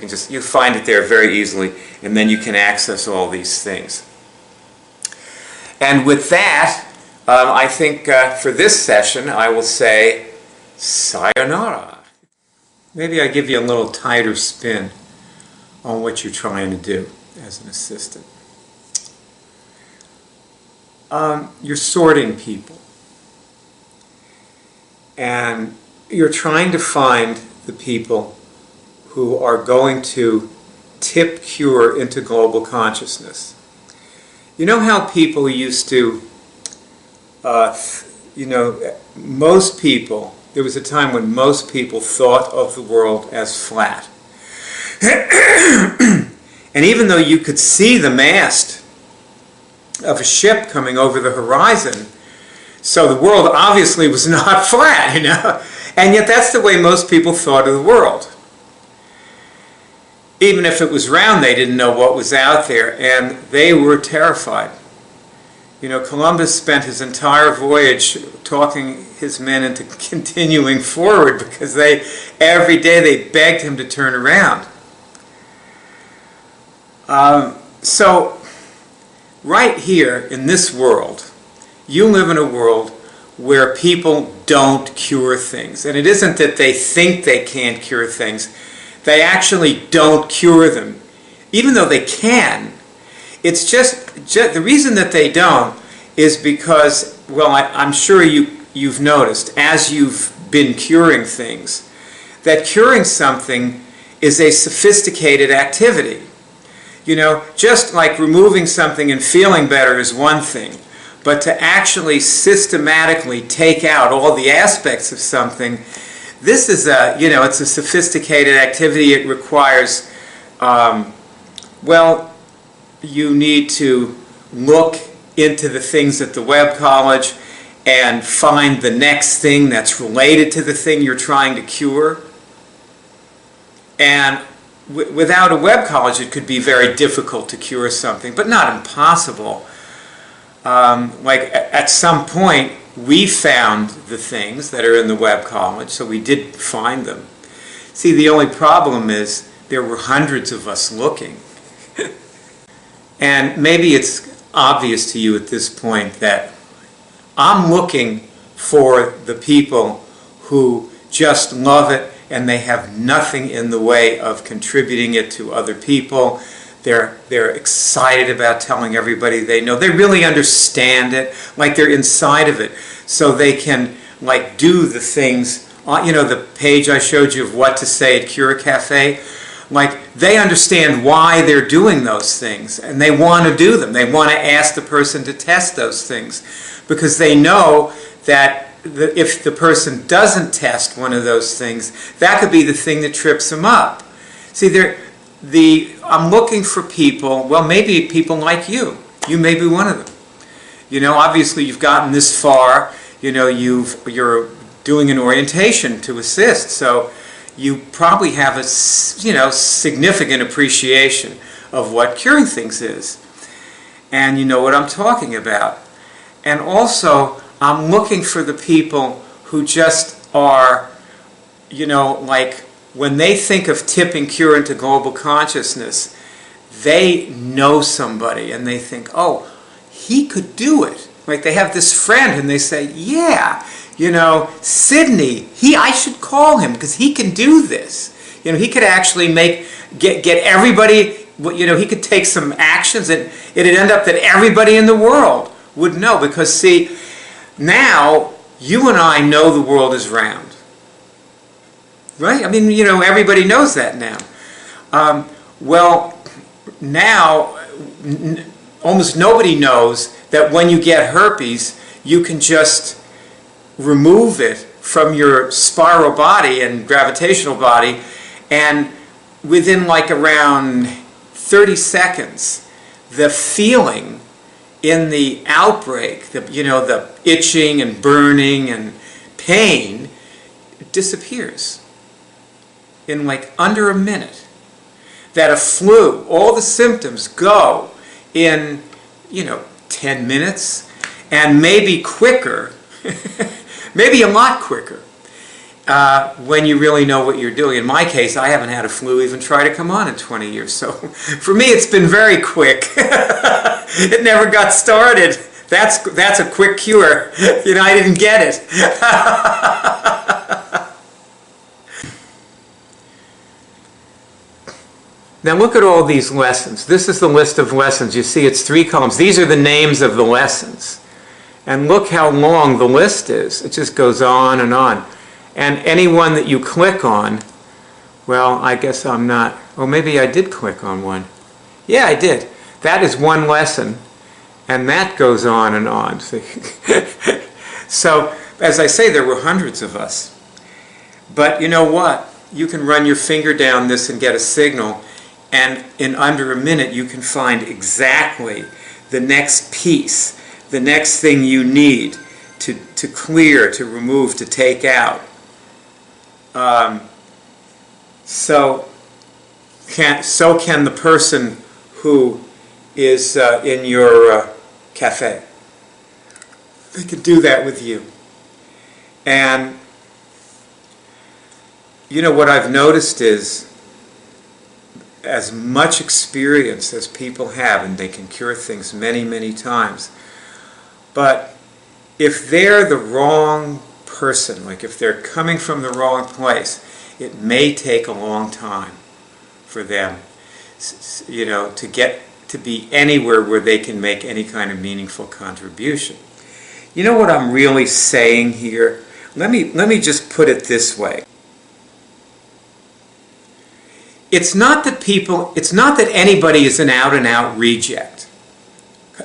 You find it there very easily, and then you can access all these things. And with that, I think for this session, I will say sayonara. Maybe I give you a little tighter spin on what you're trying to do as an assistant. You're sorting people. And you're trying to find the people who are going to tip Cure into global consciousness. You know how people used to, most people, there was a time when most people thought of the world as flat. And even though you could see the mast of a ship coming over the horizon, so the world obviously was not flat, and yet that's the way most people thought of the world. Even if it was round, they didn't know what was out there, and they were terrified. Columbus spent his entire voyage talking his men into continuing forward because every day they begged him to turn around. So, right here in this world, you live in a world where people don't cure things. And it isn't that they think they can't cure things. They actually don't cure them. Even though they can, it's just the reason that they don't is because, well, I'm sure you've noticed, as you've been curing things, that curing something is a sophisticated activity. Just like removing something and feeling better is one thing, but to actually systematically take out all the aspects of something, this is it's a sophisticated activity. It requires, you need to look into the things at the Webb College and find the next thing that's related to the thing you're trying to cure. And without a Webb College, it could be very difficult to cure something, but not impossible. At some point, we found the things that are in the Webb College, so we did find them. See, the only problem is there were hundreds of us looking. And maybe it's obvious to you at this point that I'm looking for the people who just love it and they have nothing in the way of contributing it to other people. They're excited about telling everybody they know. They really understand it, like they're inside of it, so they can do the things. The page I showed you of what to say at CureCafé, they understand why they're doing those things, and they want to do them. They want to ask the person to test those things, because they know that if the person doesn't test one of those things, that could be the thing that trips them up. See, I'm looking for people, well, maybe people like you. You may be one of them. Obviously you've gotten this far. You're doing an orientation to assist, so you probably have a significant appreciation of what curing things is, and you know what I'm talking about. And also, I'm looking for the people who just are, when they think of tipping Cure into global consciousness, they know somebody and they think, oh, he could do it. They have this friend and they say, yeah, Sidney, I should call him because he can do this. He could actually get everybody, he could take some actions and it'd end up that everybody in the world would know, because see, now you and I know the world is round. Right? I mean, everybody knows that now. Now almost nobody knows that when you get herpes, you can just remove it from your spiral body and gravitational body, and within around 30 seconds, the feeling in the outbreak, the itching and burning and pain disappears in under a minute. That a flu, all the symptoms go in 10 minutes, and maybe quicker, maybe a lot quicker. when you really know what you're doing. In my case, I haven't had a flu even try to come on in 20 years. So for me, it's been very quick. It never got started. That's a quick cure. You know, I didn't get it. Now look at all these lessons. This is the list of lessons. You see it's 3 columns. These are the names of the lessons. And look how long the list is. It just goes on and on. And any one that you click on, well, I guess I'm not, oh, maybe I did click on one. Yeah, I did. That is one lesson, and that goes on and on. So, as I say, there were hundreds of us. But you know what? You can run your finger down this and get a signal, and in under a minute you can find exactly the next piece, the next thing you need to clear, to remove, to take out. So can the person who is in your cafe. They can do that with you. And you know what I've noticed is, as much experience as people have, and they can cure things many, many times, but if they're the wrong person, like if they're coming from the wrong place, it may take a long time for them, you know, to get to be anywhere where they can make any kind of meaningful contribution. You know what I'm really saying here? Let me just put it this way. It's not that anybody is an out-and-out reject.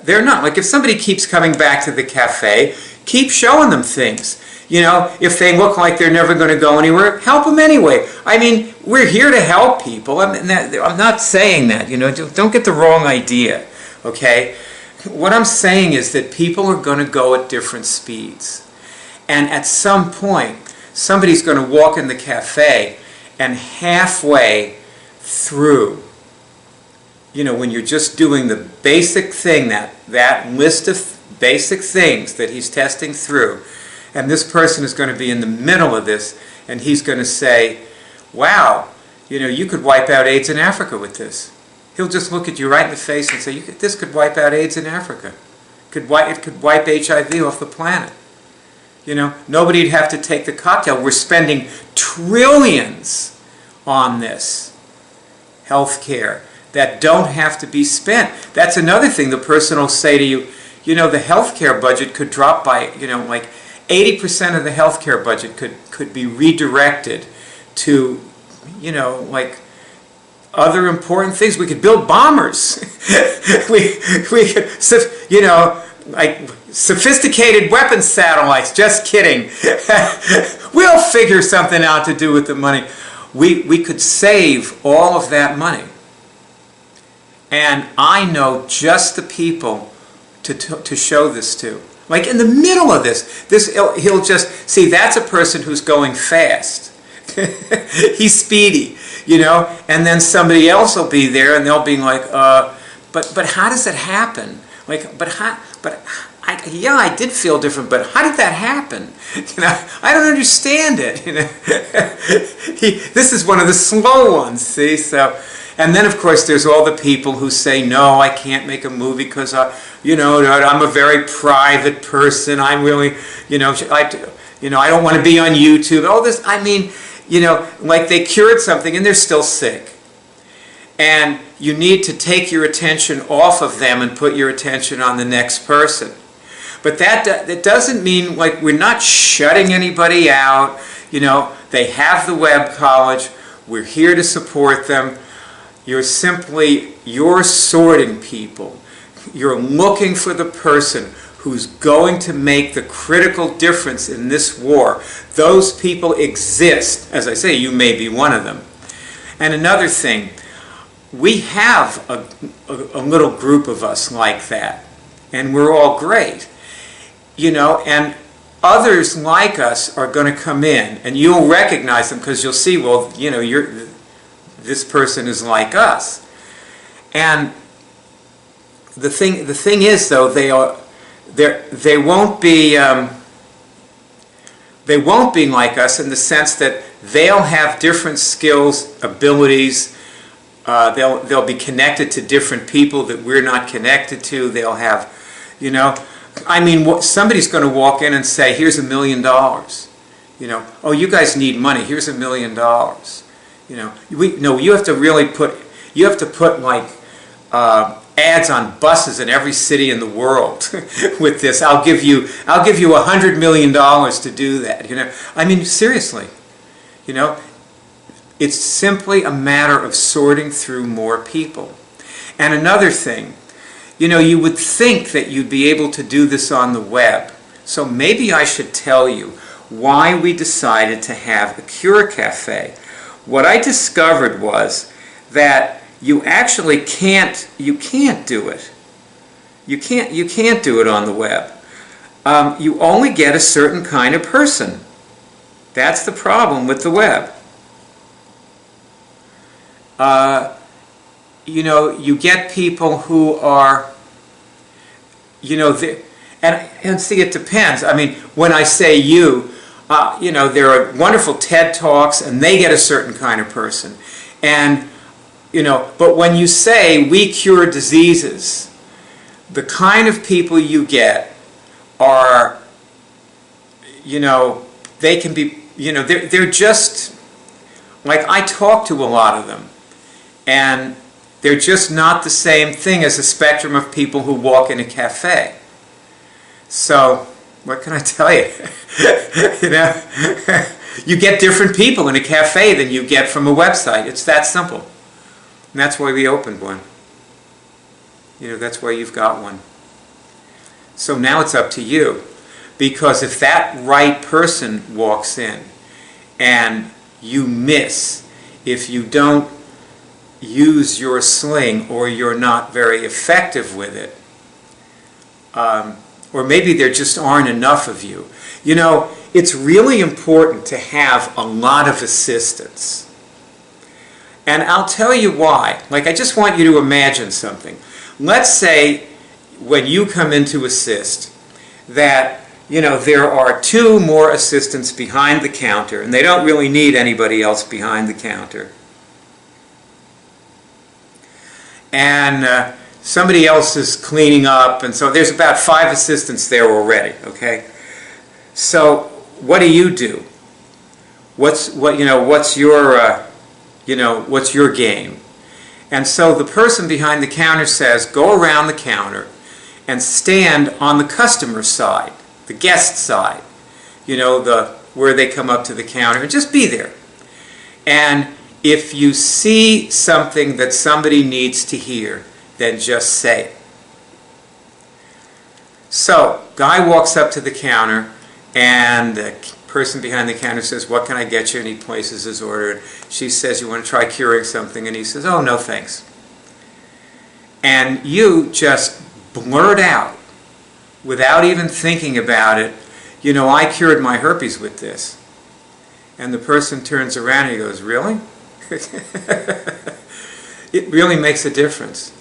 They're not. Like if somebody keeps coming back to the cafe, keep showing them things. You know, if they look like they're never going to go anywhere, help them anyway. I mean, we're here to help people. I'm not saying that, you know, don't get the wrong idea, okay? What I'm saying is that people are going to go at different speeds. And at some point, somebody's going to walk in the cafe and halfway through, you know, when you're just doing the basic thing, that list of basic things that he's testing through, and this person is going to be in the middle of this, and he's going to say, wow, you know, you could wipe out AIDS in Africa with this. He'll just look at you right in the face and say, this could wipe out AIDS in Africa. It could wipe HIV off the planet. You know, nobody'd have to take the cocktail. We're spending trillions on this health care that don't have to be spent. That's another thing the person will say to you, you know, the health care budget could drop by, you know, like 80% of the health care budget could be redirected to, you know, like other important things. We could build bombers. we could, you know, like sophisticated weapons satellites. Just kidding. We'll figure something out to do with the money. We could save all of that money. And I know just the people to show this to. Like in the middle of this, he'll just, see, that's a person who's going fast. He's speedy, you know, and then somebody else will be there and they'll be like, but how does it happen? Like, yeah, I did feel different, but how did that happen? You know, I don't understand it. You know, this is one of the slow ones. See, so, and then of course there's all the people who say, no, I can't make a movie because you know, I'm a very private person. I'm really, you know, I don't want to be on YouTube. All this, I mean, you know, like they cured something and they're still sick. And you need to take your attention off of them and put your attention on the next person. But that doesn't mean, like, we're not shutting anybody out. You know, they have the web college. We're here to support them. You're sorting people. You're looking for the person who's going to make the critical difference in this war. Those people exist. As I say, you may be one of them. And another thing, we have a little group of us like that, and we're all great, you know, and others like us are going to come in, and you'll recognize them because you'll see, well, you know, this person is like us. And the thing is, though, they won't be they won't be like us in the sense that they'll have different skills, abilities. They'll be connected to different people that we're not connected to. They'll have, you know, I mean, somebody's going to walk in and say, here's $1 million. You know, oh, you guys need money. Here's $1 million. You know, you have to really put, like ads on buses in every city in the world with this. I'll give you $100 million to do that. You know, I mean, seriously, you know, it's simply a matter of sorting through more people. And another thing, you know, you would think that you'd be able to do this on the web. So maybe I should tell you why we decided to have a CureCafé. What I discovered was that you actually can't do it. You can't do it on the web. You only get a certain kind of person. That's the problem with the web. You know, you get people who are, you know, and see, it depends. I mean, when I say you know, there are wonderful TED Talks, and they get a certain kind of person. And, you know, but when you say we cure diseases, the kind of people you get are, you know, they can be, you know, they're just, like, I talk to a lot of them, and they're just not the same thing as a spectrum of people who walk in a cafe. So, what can I tell you? You know, you get different people in a cafe than you get from a website. It's that simple. And that's why we opened one. You know, that's why you've got one. So now it's up to you. Because if that right person walks in and you miss, if you don't use your sling or you're not very effective with it, or maybe there just aren't enough of you. You know, it's really important to have a lot of assistants. And I'll tell you why. Like, I just want you to imagine something. Let's say when you come in to assist that, you know, there are 2 more assistants behind the counter, and they don't really need anybody else behind the counter. And somebody else is cleaning up, and so there's about 5 assistants there already, okay? So what do? What's your game? And so the person behind the counter says, go around the counter and stand on the customer side, the guest side, you know, where they come up to the counter, and just be there. And if you see something that somebody needs to hear, then just say it. So, guy walks up to the counter, and the person behind the counter says, what can I get you? And he places his order. She says, you want to try curing something? And he says, oh, no thanks. And you just blurt out, without even thinking about it, you know, I cured my herpes with this. And the person turns around and he goes, really? It really makes a difference.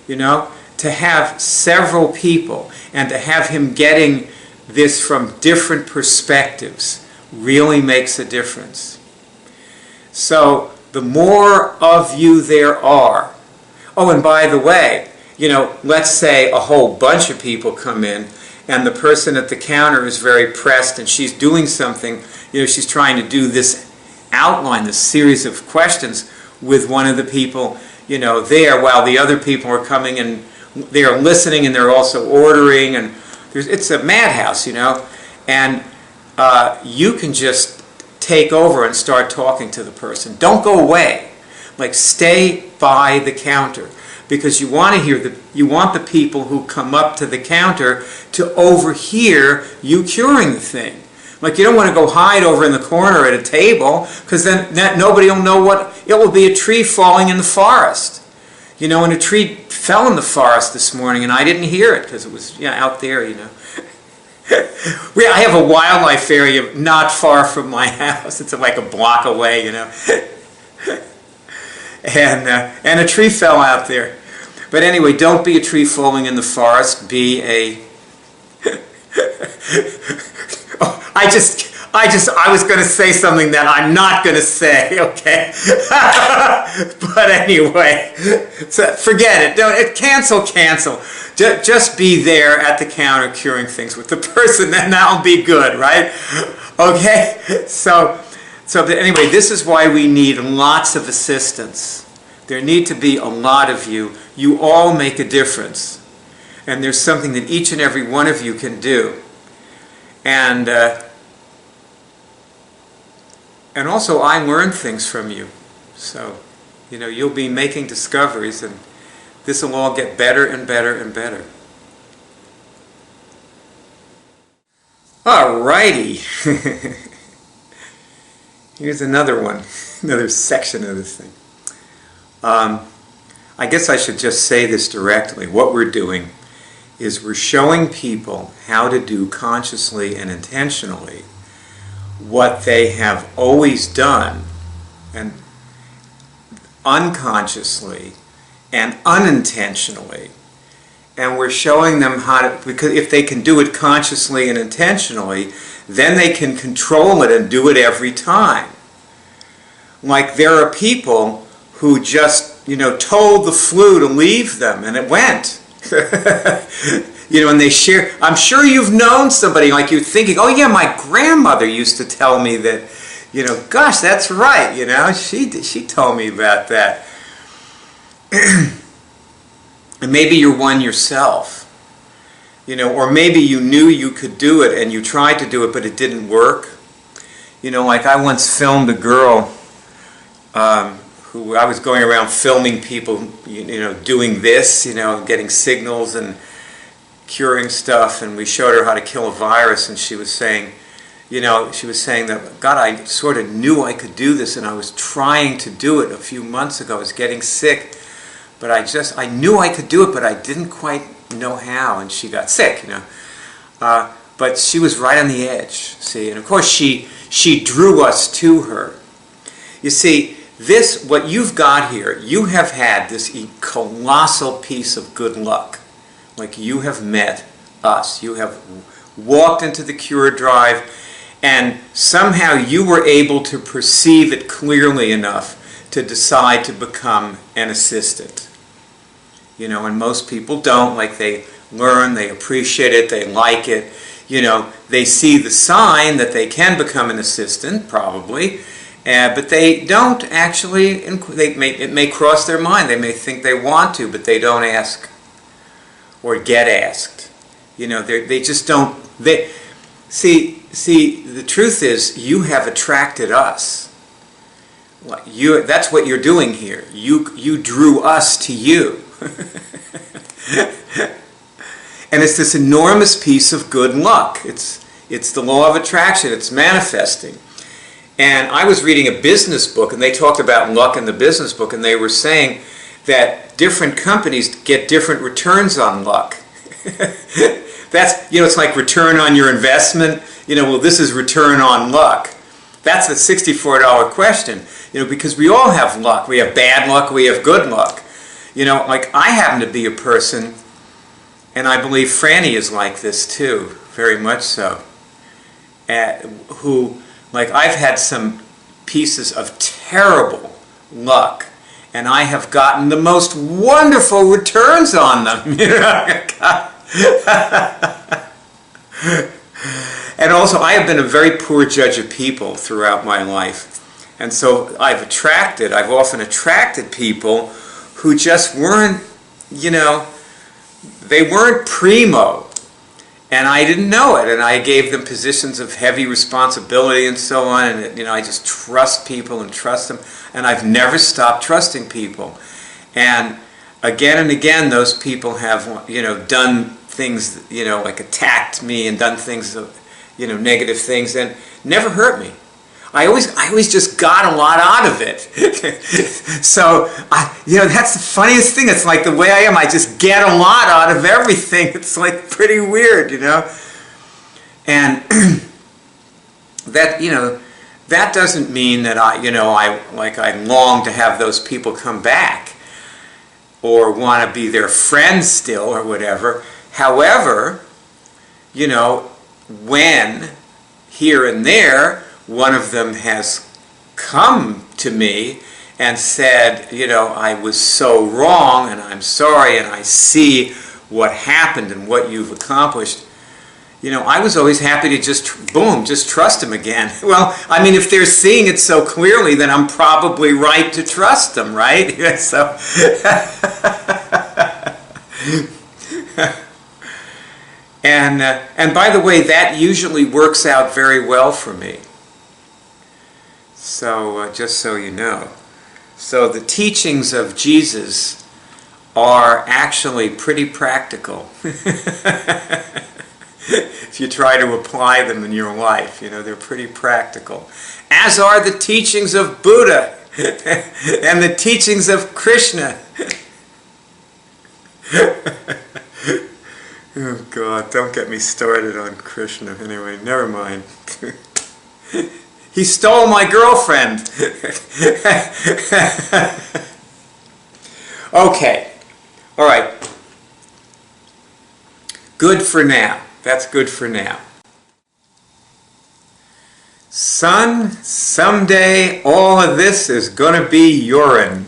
You know, to have several people and to have him getting this from different perspectives really makes a difference. So the more of you there are, oh, and by the way, you know, let's say a whole bunch of people come in and the person at the counter is very pressed and she's doing something, you know, she's trying to do this outline, this series of questions with one of the people, you know, there, while the other people are coming and they are listening and they're also ordering, and it's a madhouse, you know, and you can just take over and start talking to the person. Don't go away. Like, stay by the counter, because you want to hear you want the people who come up to the counter to overhear you curing the thing. Like, you don't want to go hide over in the corner at a table, because then nobody will know it will be a tree falling in the forest. You know, and a tree fell in the forest this morning, and I didn't hear it because it was out there, you know. I have a wildlife area not far from my house. It's like a block away, you know. And a tree fell out there. But anyway, don't be a tree falling in the forest. Be a... I was going to say something that I'm not going to say, okay? But anyway, so forget it. Don't cancel. Just be there at the counter curing things with the person, and that'll be good, right? Okay? So but anyway, this is why we need lots of assistance. There need to be a lot of you. You all make a difference. And there's something that each and every one of you can do. And also, I learn things from you. So, you'll be making discoveries, and this will all get better and better and better. All righty. Here's another one, another section of this thing. I guess I should just say this directly. What we're doing is we're showing people how to do consciously and intentionally what they have always done, and unconsciously and unintentionally. And we're showing them how to, because if they can do it consciously and intentionally, then they can control it and do it every time. Like there are people who just, told the flu to leave them, and it went. And they share. I'm sure you've known somebody like you're thinking, oh yeah, my grandmother used to tell me that, gosh, that's right, she told me about that. And maybe you're one yourself, or maybe you knew you could do it and you tried to do it, but it didn't work. Like I once filmed a girl who I was going around filming people, doing this, getting signals and curing stuff, and we showed her how to kill a virus, and she was saying, that, God, I sort of knew I could do this, and I was trying to do it a few months ago. I was getting sick, but I knew I could do it, but I didn't quite know how, and she got sick, but she was right on the edge, see, and of course she drew us to her. You see, what you've got here, you have had this colossal piece of good luck. Like you have met us. You have walked into the Cure Drive, and somehow you were able to perceive it clearly enough to decide to become an assistant. And most people don't. Like they learn, they appreciate it, they like it. They see the sign that they can become an assistant, probably. But they don't actually, it may cross their mind. They may think they want to, but they don't ask or get asked. They just don't. See, the truth is, you have attracted us. That's what you're doing here. You drew us to you. And it's this enormous piece of good luck. It's the law of attraction. It's manifesting. And I was reading a business book, and they talked about luck in the business book, and they were saying that different companies get different returns on luck. That's, it's like return on your investment. Well, this is return on luck. That's a $64 question, because we all have luck. We have bad luck, we have good luck. Like I happen to be a person, and I believe Franny is like this too, very much so, who, like I've had some pieces of terrible luck, and I have gotten the most wonderful returns on them. And also, I have been a very poor judge of people throughout my life. And so I've often attracted people who just weren't, they weren't primo. And I didn't know it, and I gave them positions of heavy responsibility and so on, and I just trust people and trust them, and I've never stopped trusting people. And again, those people have, done things, like attacked me and done things, negative things, and never hurt me. I always just got a lot out of it. So, that's the funniest thing. It's like the way I am. I just get a lot out of everything. It's like pretty weird, And that doesn't mean that I long to have those people come back or want to be their friends still or whatever. However, when here and there, one of them has come to me and said, I was so wrong and I'm sorry and I see what happened and what you've accomplished. I was always happy to just trust them again. Well, if they're seeing it so clearly, then I'm probably right to trust them, right? So, and by the way, that usually works out very well for me. So, just so you know. So the teachings of Jesus are actually pretty practical. If you try to apply them in your life, they're pretty practical. As are the teachings of Buddha and the teachings of Krishna. Oh God, don't get me started on Krishna. Anyway, never mind. He stole my girlfriend. Okay, all right. Good for now. That's good for now. Son, someday all of this is going to be urine.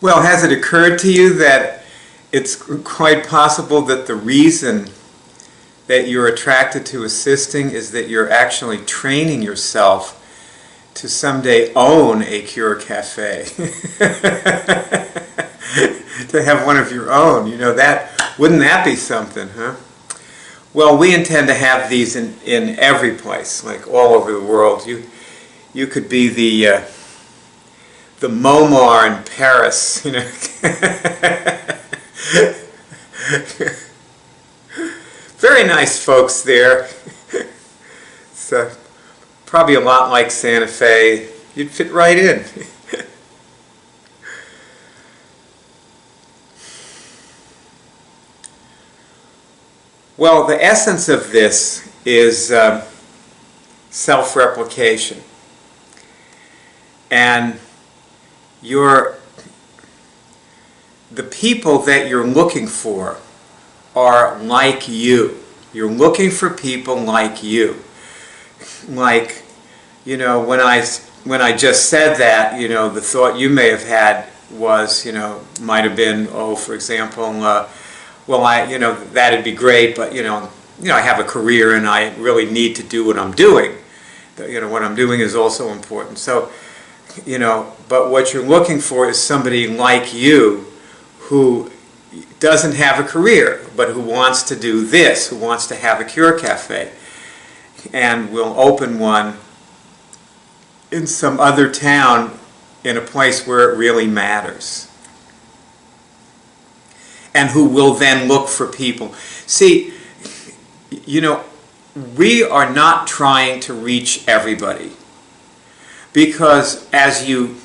Well, has it occurred to you that it's quite possible that the reason that you're attracted to assisting is that you're actually training yourself to someday own a CureCafé? To have one of your own, wouldn't that be something, huh? Well, we intend to have these in every place, like all over the world. You could be the Momar in Paris, Very nice folks there. It's probably a lot like Santa Fe. You'd fit right in. Well, the essence of this is self-replication. And the people that you're looking for are like you. You're looking for people like you. Like, when I just said that, the thought you may have had was, might have been, for example, that'd be great, but, I have a career and I really need to do what I'm doing. What I'm doing is also important. So, but what you're looking for is somebody like you who doesn't have a career, but who wants to do this, who wants to have a CureCafé, and will open one in some other town in a place where it really matters. And who will then look for people. See, we are not trying to reach everybody. Because as you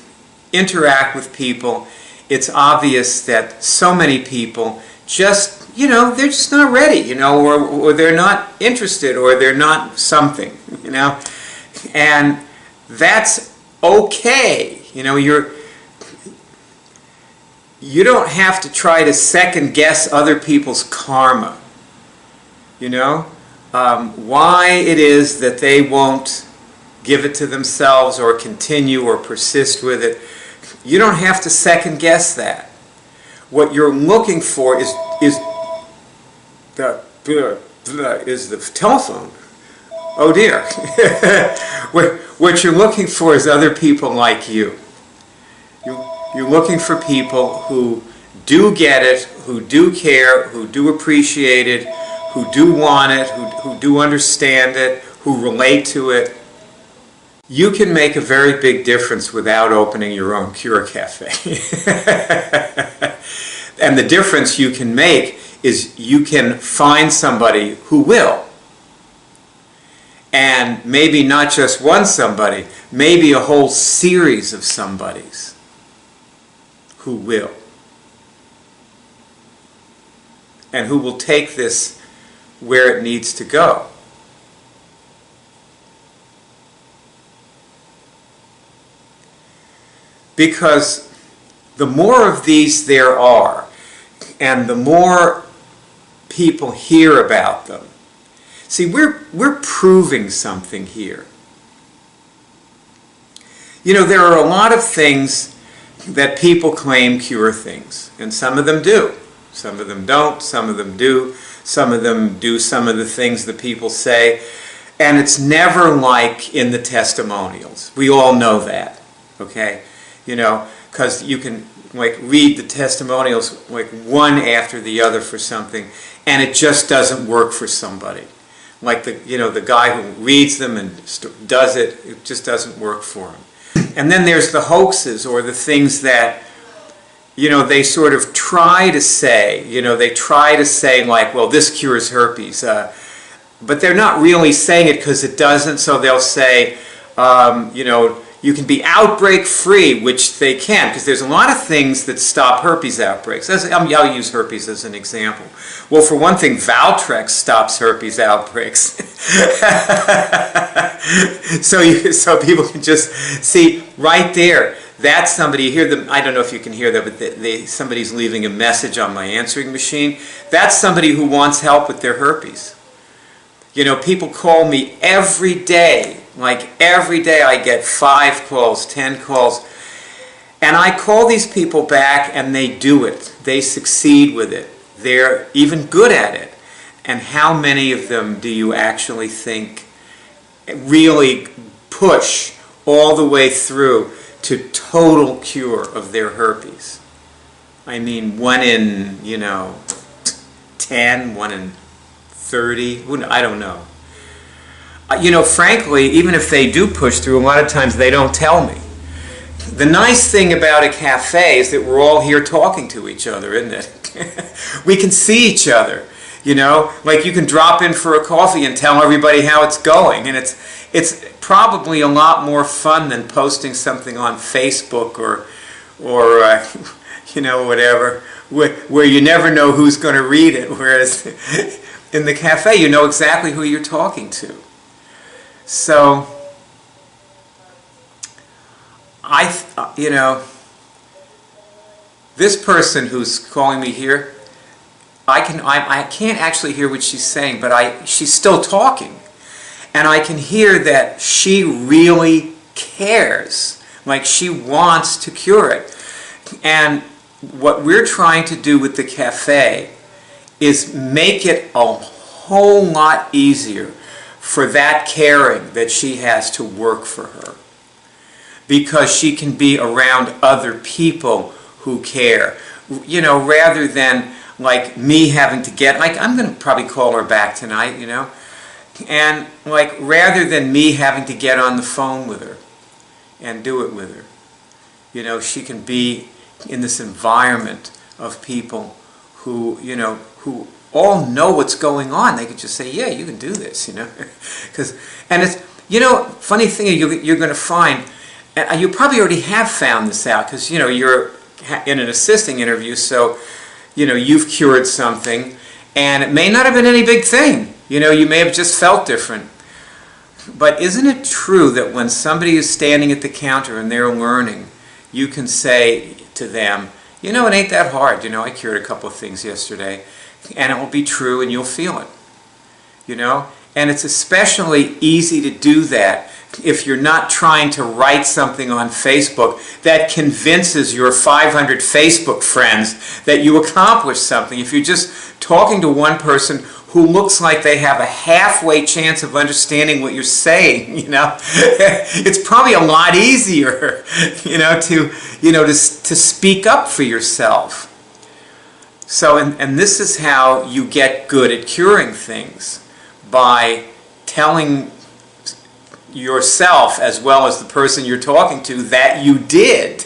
interact with people, it's obvious that so many people just, they're just not ready, or they're not interested, or they're not something, And that's okay. You don't have to try to second guess other people's karma. Why it is that they won't give it to themselves or continue or persist with it. You don't have to second guess that. What you're looking for is the telephone. Oh dear. What you're looking for is other people like you. You're looking for people who do get it, who do care, who do appreciate it, who do want it, who do understand it, who relate to it. You can make a very big difference without opening your own CureCafé. And the difference you can make is you can find somebody who will. And maybe not just one somebody, maybe a whole series of somebodies who will. And who will take this where it needs to go. Because the more of these there are, and the more people hear about them. See, we're proving something here. You know, there are a lot of things that people claim cure things, and some of them do. Some of them don't, some of them do. Some of them do some of the things that people say, and it's never like in the testimonials. We all know that, okay? You know, because you can like read the testimonials like one after the other for something, and it just doesn't work for somebody. Like the guy who reads them and does it, it just doesn't work for him. And then there's the hoaxes, or the things that, you know, they sort of try to say, you know, they try to say like, well, this cures herpes, but they're not really saying it because it doesn't, so they'll say, you know, you can be outbreak free, which they can, because there's a lot of things that stop herpes outbreaks. I'll use herpes as an example. Well, for one thing, Valtrex stops herpes outbreaks. So people can just see right there. That's somebody, you hear them, I don't know if you can hear that, but somebody's leaving a message on my answering machine. That's somebody who wants help with their herpes. You know, people call me every day. Like every day I get 5 calls, 10 calls. And I call these people back and they do it. They succeed with it. They're even good at it. And how many of them do you actually think really push all the way through to total cure of their herpes? I mean, 1 in, 10, 1 in 30, I don't know. You know, frankly, even if they do push through, a lot of times they don't tell me. The nice thing about a cafe is that we're all here talking to each other, isn't it? We can see each other, you know? Like you can drop in for a coffee and tell everybody how it's going. And it's probably a lot more fun than posting something on Facebook or whatever, where you never know who's going to read it. Whereas in the cafe, you know exactly who you're talking to. So, this person who's calling me here, I can't actually hear what she's saying, but she's still talking. And I can hear that she really cares, like she wants to cure it. And what we're trying to do with the cafe is make it a whole lot easier for that caring that she has to work for her, because she can be around other people who care, you know, rather than like me having to get, like I'm going to probably call her back tonight, you know, and like rather than me having to get on the phone with her and do it with her, you know, she can be in this environment of people who, you know, who all know what's going on. They could just say, yeah, you can do this, you know. And it's, you know, funny thing you're going to find, and you probably already have found this out, because, you know, you're in an assisting interview, so, you know, you've cured something, and it may not have been any big thing. You know, you may have just felt different. But isn't it true that when somebody is standing at the counter and they're learning, you can say to them, you know, it ain't that hard. You know, I cured a couple of things yesterday. And it will be true and you'll feel it, you know? And it's especially easy to do that if you're not trying to write something on Facebook that convinces your 500 Facebook friends that you accomplished something. If you're just talking to one person who looks like they have a halfway chance of understanding what you're saying, you know, it's probably a lot easier, to speak up for yourself. So, and this is how you get good at curing things, by telling yourself as well as the person you're talking to that you did.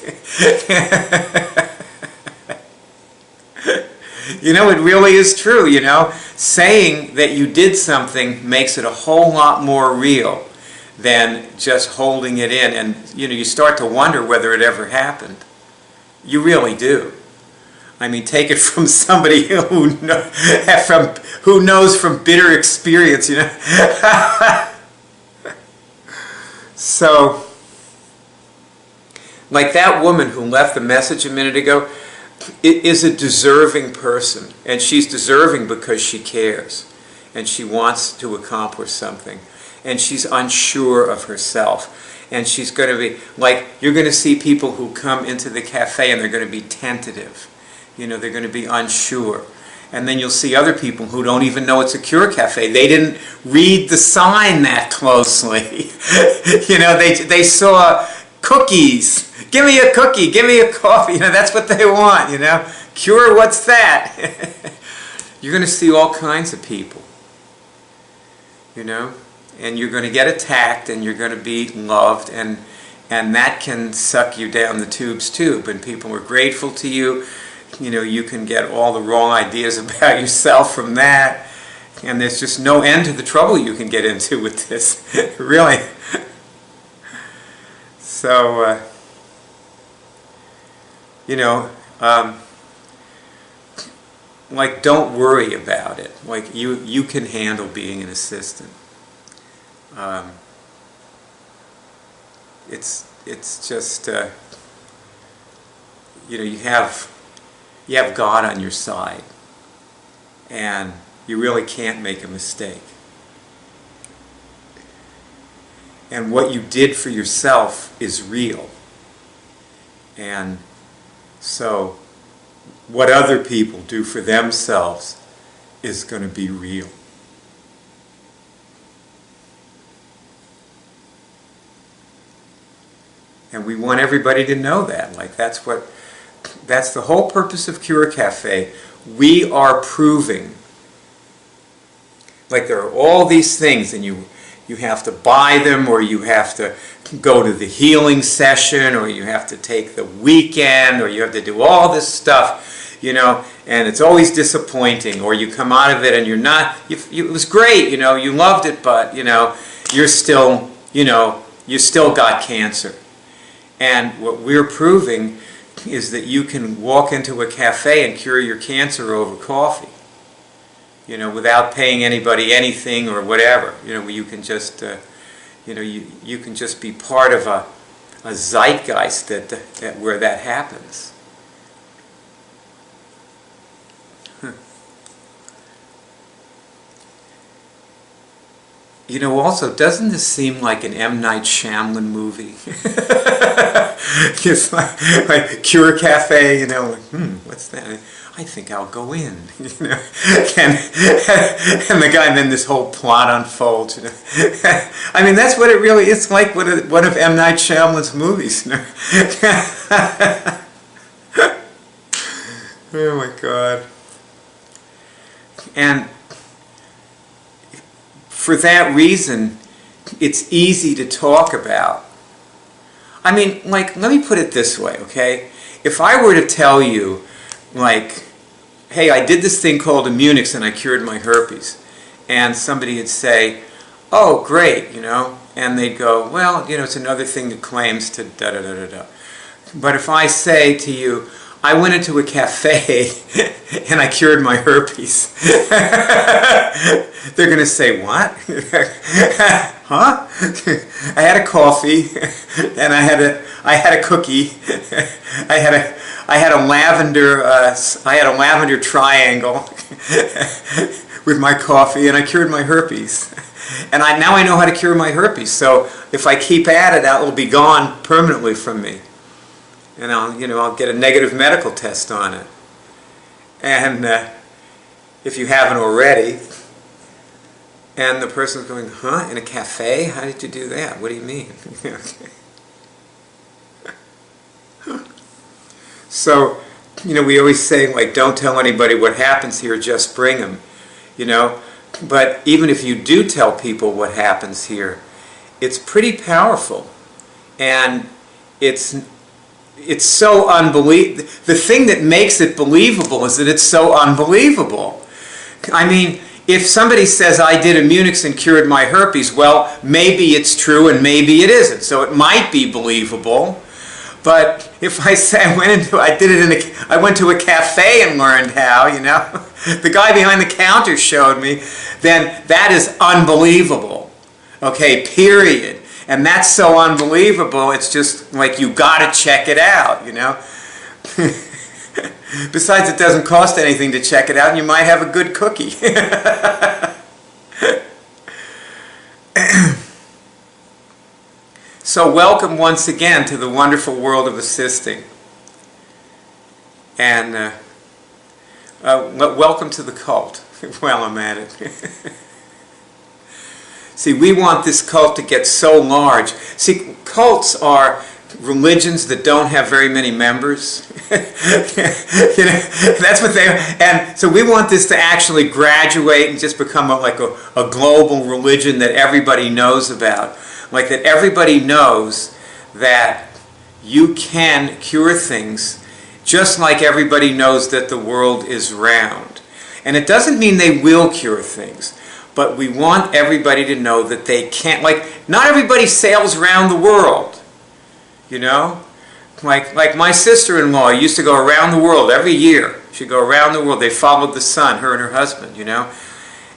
You know, it really is true, you know. Saying that you did something makes it a whole lot more real than just holding it in. And, you know, you start to wonder whether it ever happened. You really do. I mean, take it from somebody who knows from bitter experience, you know. So, like that woman who left the message a minute ago, is a deserving person, and she's deserving because she cares, and she wants to accomplish something, and she's unsure of herself, and she's going to be, like, you're going to see people who come into the cafe and they're going to be tentative, they're going to be unsure. And then you'll see other people who don't even know it's a CureCafé. They didn't read the sign that closely. They saw cookies. Give me a cookie, give me a coffee. That's what they want, Cure, what's that? You're going to see all kinds of people, and you're going to get attacked, and you're going to be loved, and that can suck you down the tubes too. When people are grateful to you, you can get all the wrong ideas about yourself from that, and there's just no end to the trouble you can get into with this, really. So, like, don't worry about it. Like, you can handle being an assistant. It's just, you have God on your side, and you really can't make a mistake. And what you did for yourself is real. And so what other people do for themselves is going to be real. And we want everybody to know that. Like, that's the whole purpose of CureCafé. We are proving, like, there are all these things, and you have to buy them, or you have to go to the healing session, or you have to take the weekend, or you have to do all this stuff, and it's always disappointing, or you come out of it and you're not, it was great, you loved it, but, you're still, you still got cancer. And what we're proving is that you can walk into a cafe and cure your cancer over coffee, without paying anybody anything or whatever. You can just, you can just be part of a zeitgeist that where that happens. Also, doesn't this seem like an M. Night Shyamalan movie? It's like CureCafé, what's that? I think I'll go in, and the guy, and then this whole plot unfolds. I mean, that's what it really is, like one of M. Night Shyamalan's movies. Oh my God! And for that reason, it's easy to talk about. I mean, like, let me put it this way, okay? If I were to tell you, like, hey, I did this thing called Immunix and I cured my herpes, and somebody would say, oh, great, and they'd go, well, it's another thing that claims to da-da-da-da-da. But if I say to you, I went into a cafe and I cured my herpes, they're going to say, what? Huh? I had a coffee, and I had a cookie. I had a lavender triangle with my coffee, and I cured my herpes. And now I know how to cure my herpes. So if I keep at it, that will be gone permanently from me. And I'll get a negative medical test on it. And if you haven't already, and the person's going, huh, in a cafe? How did you do that? What do you mean? So, we always say, like, don't tell anybody what happens here, just bring them, But even if you do tell people what happens here, it's pretty powerful. And it's so unbelievable. The thing that makes it believable is that it's so unbelievable. I mean, if somebody says, I did Immunix and cured my herpes, well, maybe it's true and maybe it isn't. So it might be believable. But if I say I went to a cafe and learned how, the guy behind the counter showed me, then that is unbelievable. Okay, period. And that's so unbelievable, it's just like, you got to check it out, Besides, it doesn't cost anything to check it out, and you might have a good cookie. So welcome once again to the wonderful world of assisting. And welcome to the cult, while I'm at it. See, we want this cult to get so large. See, cults are religions that don't have very many members. That's what they are. And so we want this to actually graduate and just become like a global religion that everybody knows about. Like that everybody knows that you can cure things just like everybody knows that the world is round. And it doesn't mean they will cure things, but we want everybody to know that they can't. Like, not everybody sails around the world, you know? Like my sister-in-law used to go around the world every year. She'd go around the world. They followed the sun, her and her husband, you know?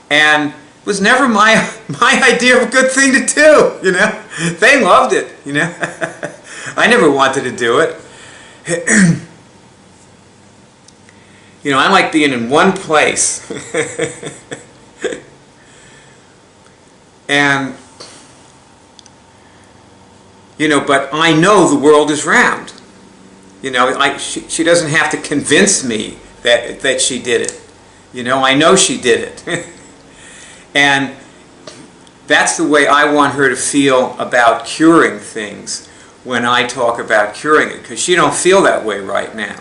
And it was never my idea of a good thing to do, you know? They loved it, you know? I never wanted to do it. You know, I like being in one place. And, you know, but I know the world is round. You know, she doesn't have to convince me that she did it. You know, I know she did it. And that's the way I want her to feel about curing things when I talk about curing it, because she don't feel that way right now.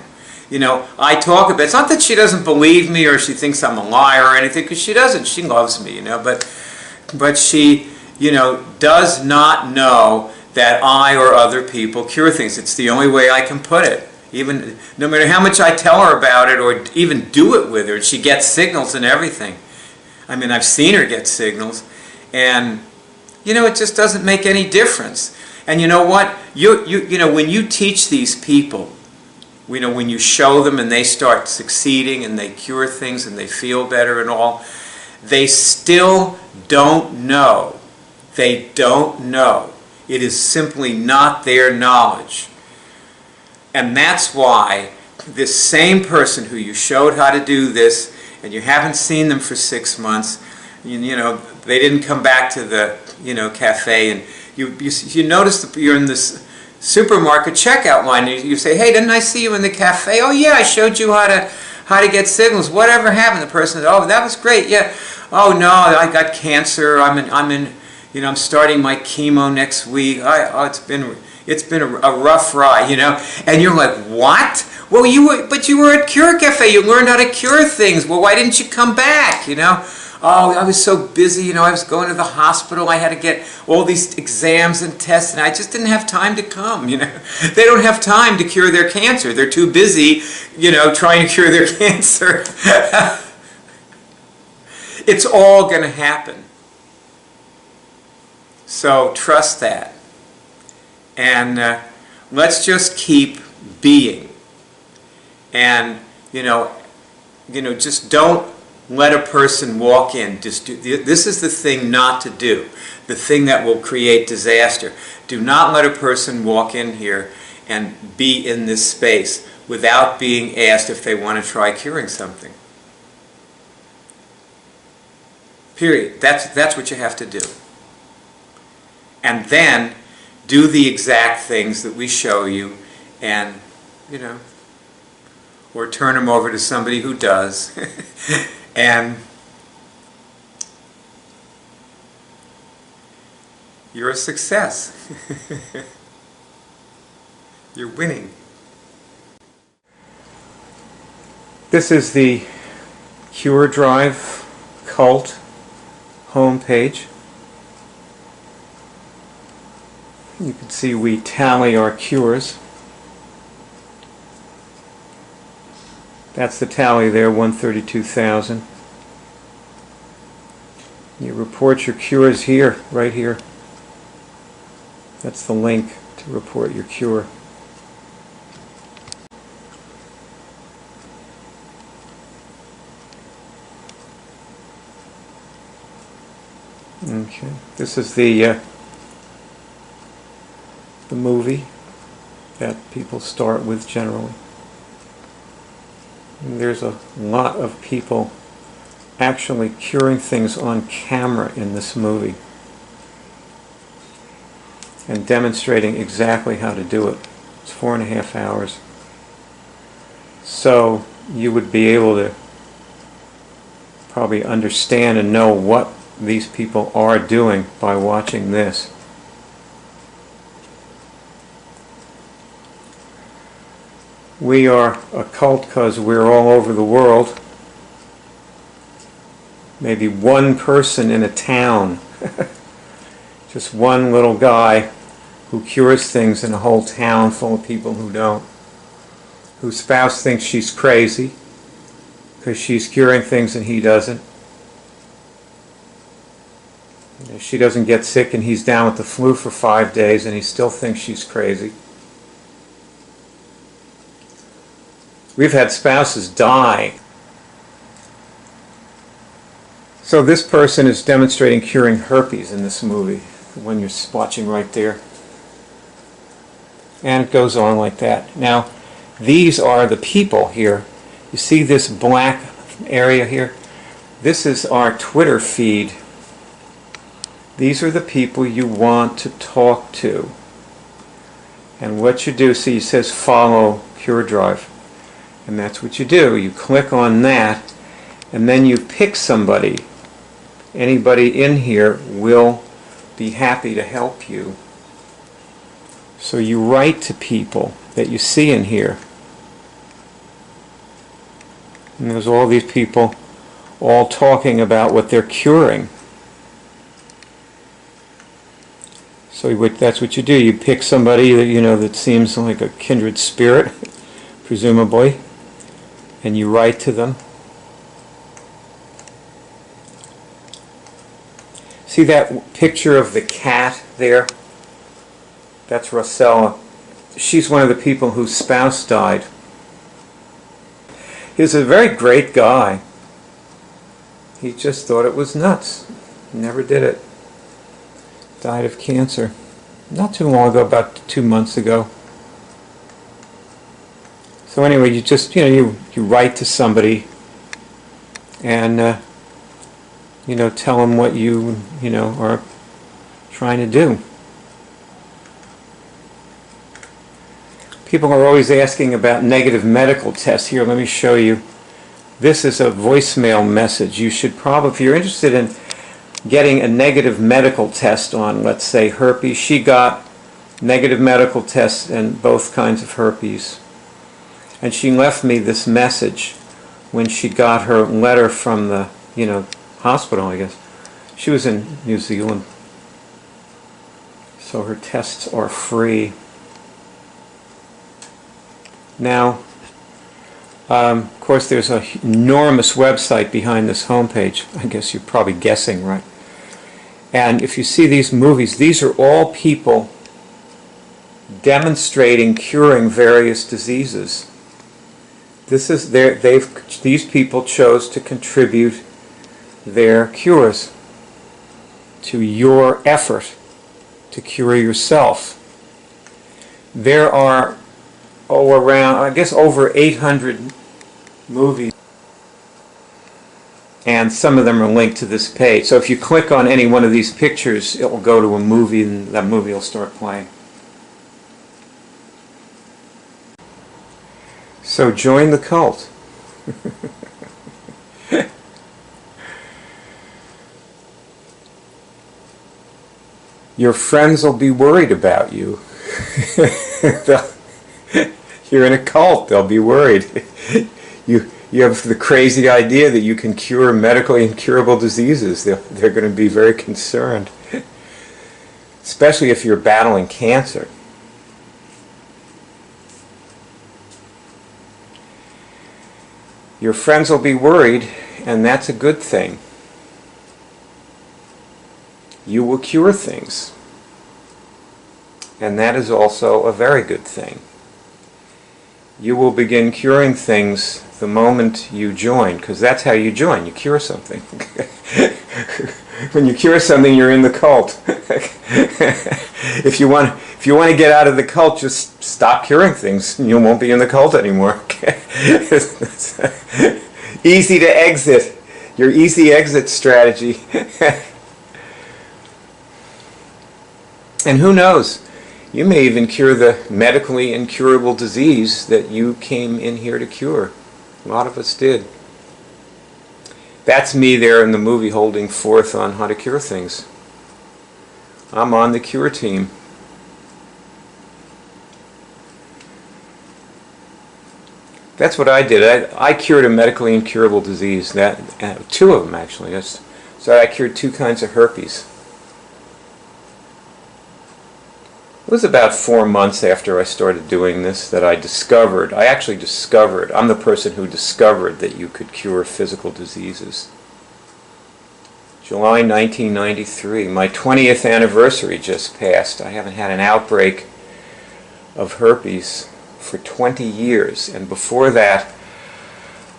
You know, I talk about, it's not that she doesn't believe me or she thinks I'm a liar or anything, because she doesn't. She loves me, you know, but she, you know, does not know that I or other people cure things. It's the only way I can put it. Even, no matter how much I tell her about it or even do it with her, she gets signals and everything. I mean, I've seen her get signals, and, you know, it just doesn't make any difference. And you know what? You know, when you teach these people, you know, when you show them and they start succeeding and they cure things and they feel better and all, they still don't know. They don't know. It is simply not their knowledge. And that's why this same person who you showed how to do this, and you haven't seen them for 6 months, you know, they didn't come back to the, you know, cafe, and you notice that you're in this supermarket checkout line, and you say, hey, didn't I see you in the cafe? Oh yeah, I showed you how to get signals. Whatever happened? The person said, oh, that was great, yeah. Oh no, I got cancer. I'm in, you know, I'm starting my chemo next week. It's been a rough ride, you know. And you're like, what? Well, you were at CureCafé. You learned how to cure things. Well, why didn't you come back? You know. Oh, I was so busy. You know, I was going to the hospital. I had to get all these exams and tests, and I just didn't have time to come. You know, they don't have time to cure their cancer. They're too busy, you know, trying to cure their cancer. It's all going to happen. So trust that. And let's just keep being. And, you know, just don't let a person walk in. Just this is the thing not to do. The thing that will create disaster. Do not let a person walk in here and be in this space without being asked if they want to try curing something. Period. That's what you have to do. And then do the exact things that we show you, and, you know, or turn them over to somebody who does. And you're a success. You're winning. This is the Cure Drive Cult homepage. You can see we tally our cures. That's the tally there, 132,000. You report your cures here, right here. That's the link to report your cure. Okay, this is the movie that people start with generally. There's a lot of people actually curing things on camera in this movie and demonstrating exactly how to do it. It's 4.5 hours. So you would be able to probably understand and know what these people are doing by watching this. We are a cult because we're all over the world. Maybe one person in a town, just one little guy who cures things in a whole town full of people who don't. Whose spouse thinks she's crazy because she's curing things and he doesn't. She doesn't get sick and he's down with the flu for 5 days and he still thinks she's crazy. We've had spouses die. So this person is demonstrating curing herpes in this movie, the one you're watching right there. And it goes on like that. Now, these are the people here. You see this black area here? This is our Twitter feed. These are the people you want to talk to. And what you do, see, it says follow Cure Drive. And that's what you do. You click on that, and then you pick somebody. Anybody in here will be happy to help you. So you write to people that you see in here. And there's all these people all talking about what they're curing. So that's what you do. You pick somebody that that seems like a kindred spirit, presumably, and you write to them. See that picture of the cat there? That's Rosella. She's one of the people whose spouse died. He was a very great guy. He just thought it was nuts. Never did it. Died of cancer. Not too long ago, about 2 months ago. So anyway, you just, you write to somebody and, tell them what you are trying to do. People are always asking about negative medical tests. Here, let me show you. This is a voicemail message. You should probably, if you're interested in getting a negative medical test on, let's say, herpes, she got negative medical tests and both kinds of herpes. And she left me this message when she got her letter from the, hospital, I guess. She was in New Zealand. So her tests are free. Now, of course, there's an enormous website behind this homepage. I guess you're probably guessing, right? And if you see these movies, these are all people demonstrating curing various diseases. This is these people chose to contribute their cures to your effort to cure yourself. There are around, I guess, over 800 movies, and some of them are linked to this page. So if you click on any one of these pictures, it will go to a movie and that movie will start playing. So join the cult. Your friends will be worried about you. You're in a cult, they'll be worried. You have the crazy idea that you can cure medically incurable diseases. They're going to be very concerned. Especially if you're battling cancer. Your friends will be worried, and that's a good thing. You will cure things. And that is also a very good thing. You will begin curing things the moment you join, because that's how you join. You cure something. When you cure something, you're in the cult. If you want to get out of the cult, just stop curing things. You won't be in the cult anymore. Easy to exit. Your easy exit strategy. And who knows? You may even cure the medically incurable disease that you came in here to cure. A lot of us did. That's me there in the movie holding forth on how to cure things. I'm on the cure team. That's what I did. I cured a medically incurable disease. Two of them actually. So I cured 2 kinds of herpes. It was about 4 months after I started doing this that I actually discovered, I'm the person who discovered that you could cure physical diseases. July 1993, my 20th anniversary just passed. I haven't had an outbreak of herpes for 20 years, and before that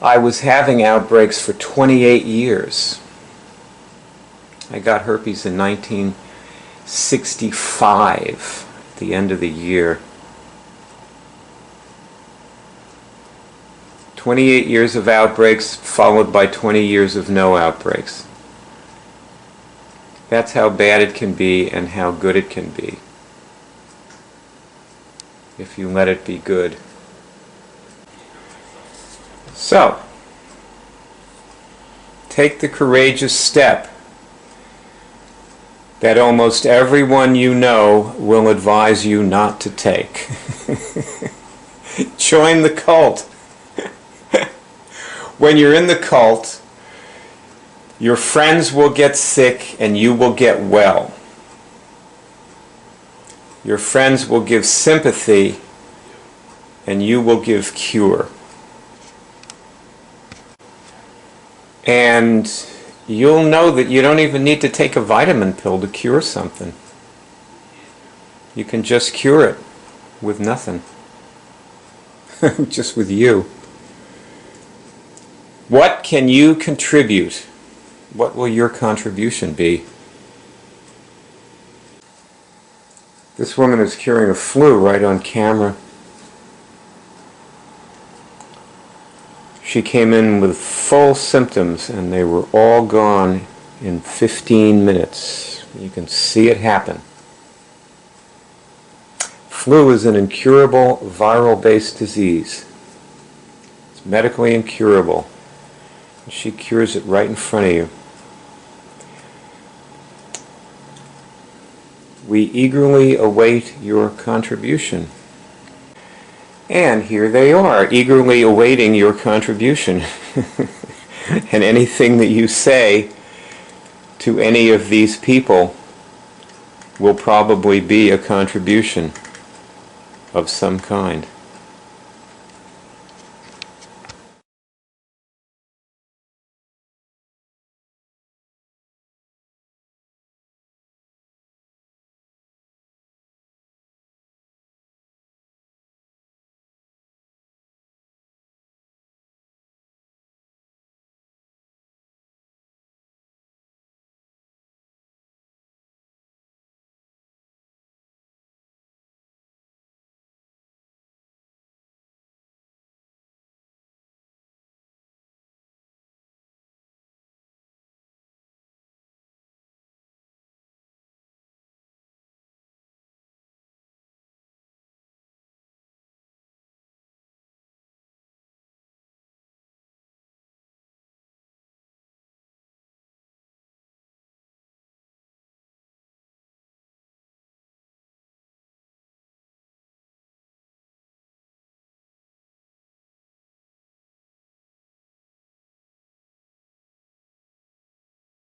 I was having outbreaks for 28 years. I got herpes in 1965. The end of the year. 28 years of outbreaks followed by 20 years of no outbreaks. That's how bad it can be and how good it can be if you let it be good. So, take the courageous step that almost everyone you know will advise you not to take. Join the cult. When you're in the cult, your friends will get sick and you will get well. Your friends will give sympathy and you will give cure. And you'll know that you don't even need to take a vitamin pill to cure something. You can just cure it with nothing. Just with you. What can you contribute? What will your contribution be? This woman is curing a flu right on camera. She came in with full symptoms and they were all gone in 15 minutes. You can see it happen. Flu is an incurable viral-based disease. It's medically incurable. She cures it right in front of you. We eagerly await your contribution. And here they are, eagerly awaiting your contribution. And anything that you say to any of these people will probably be a contribution of some kind.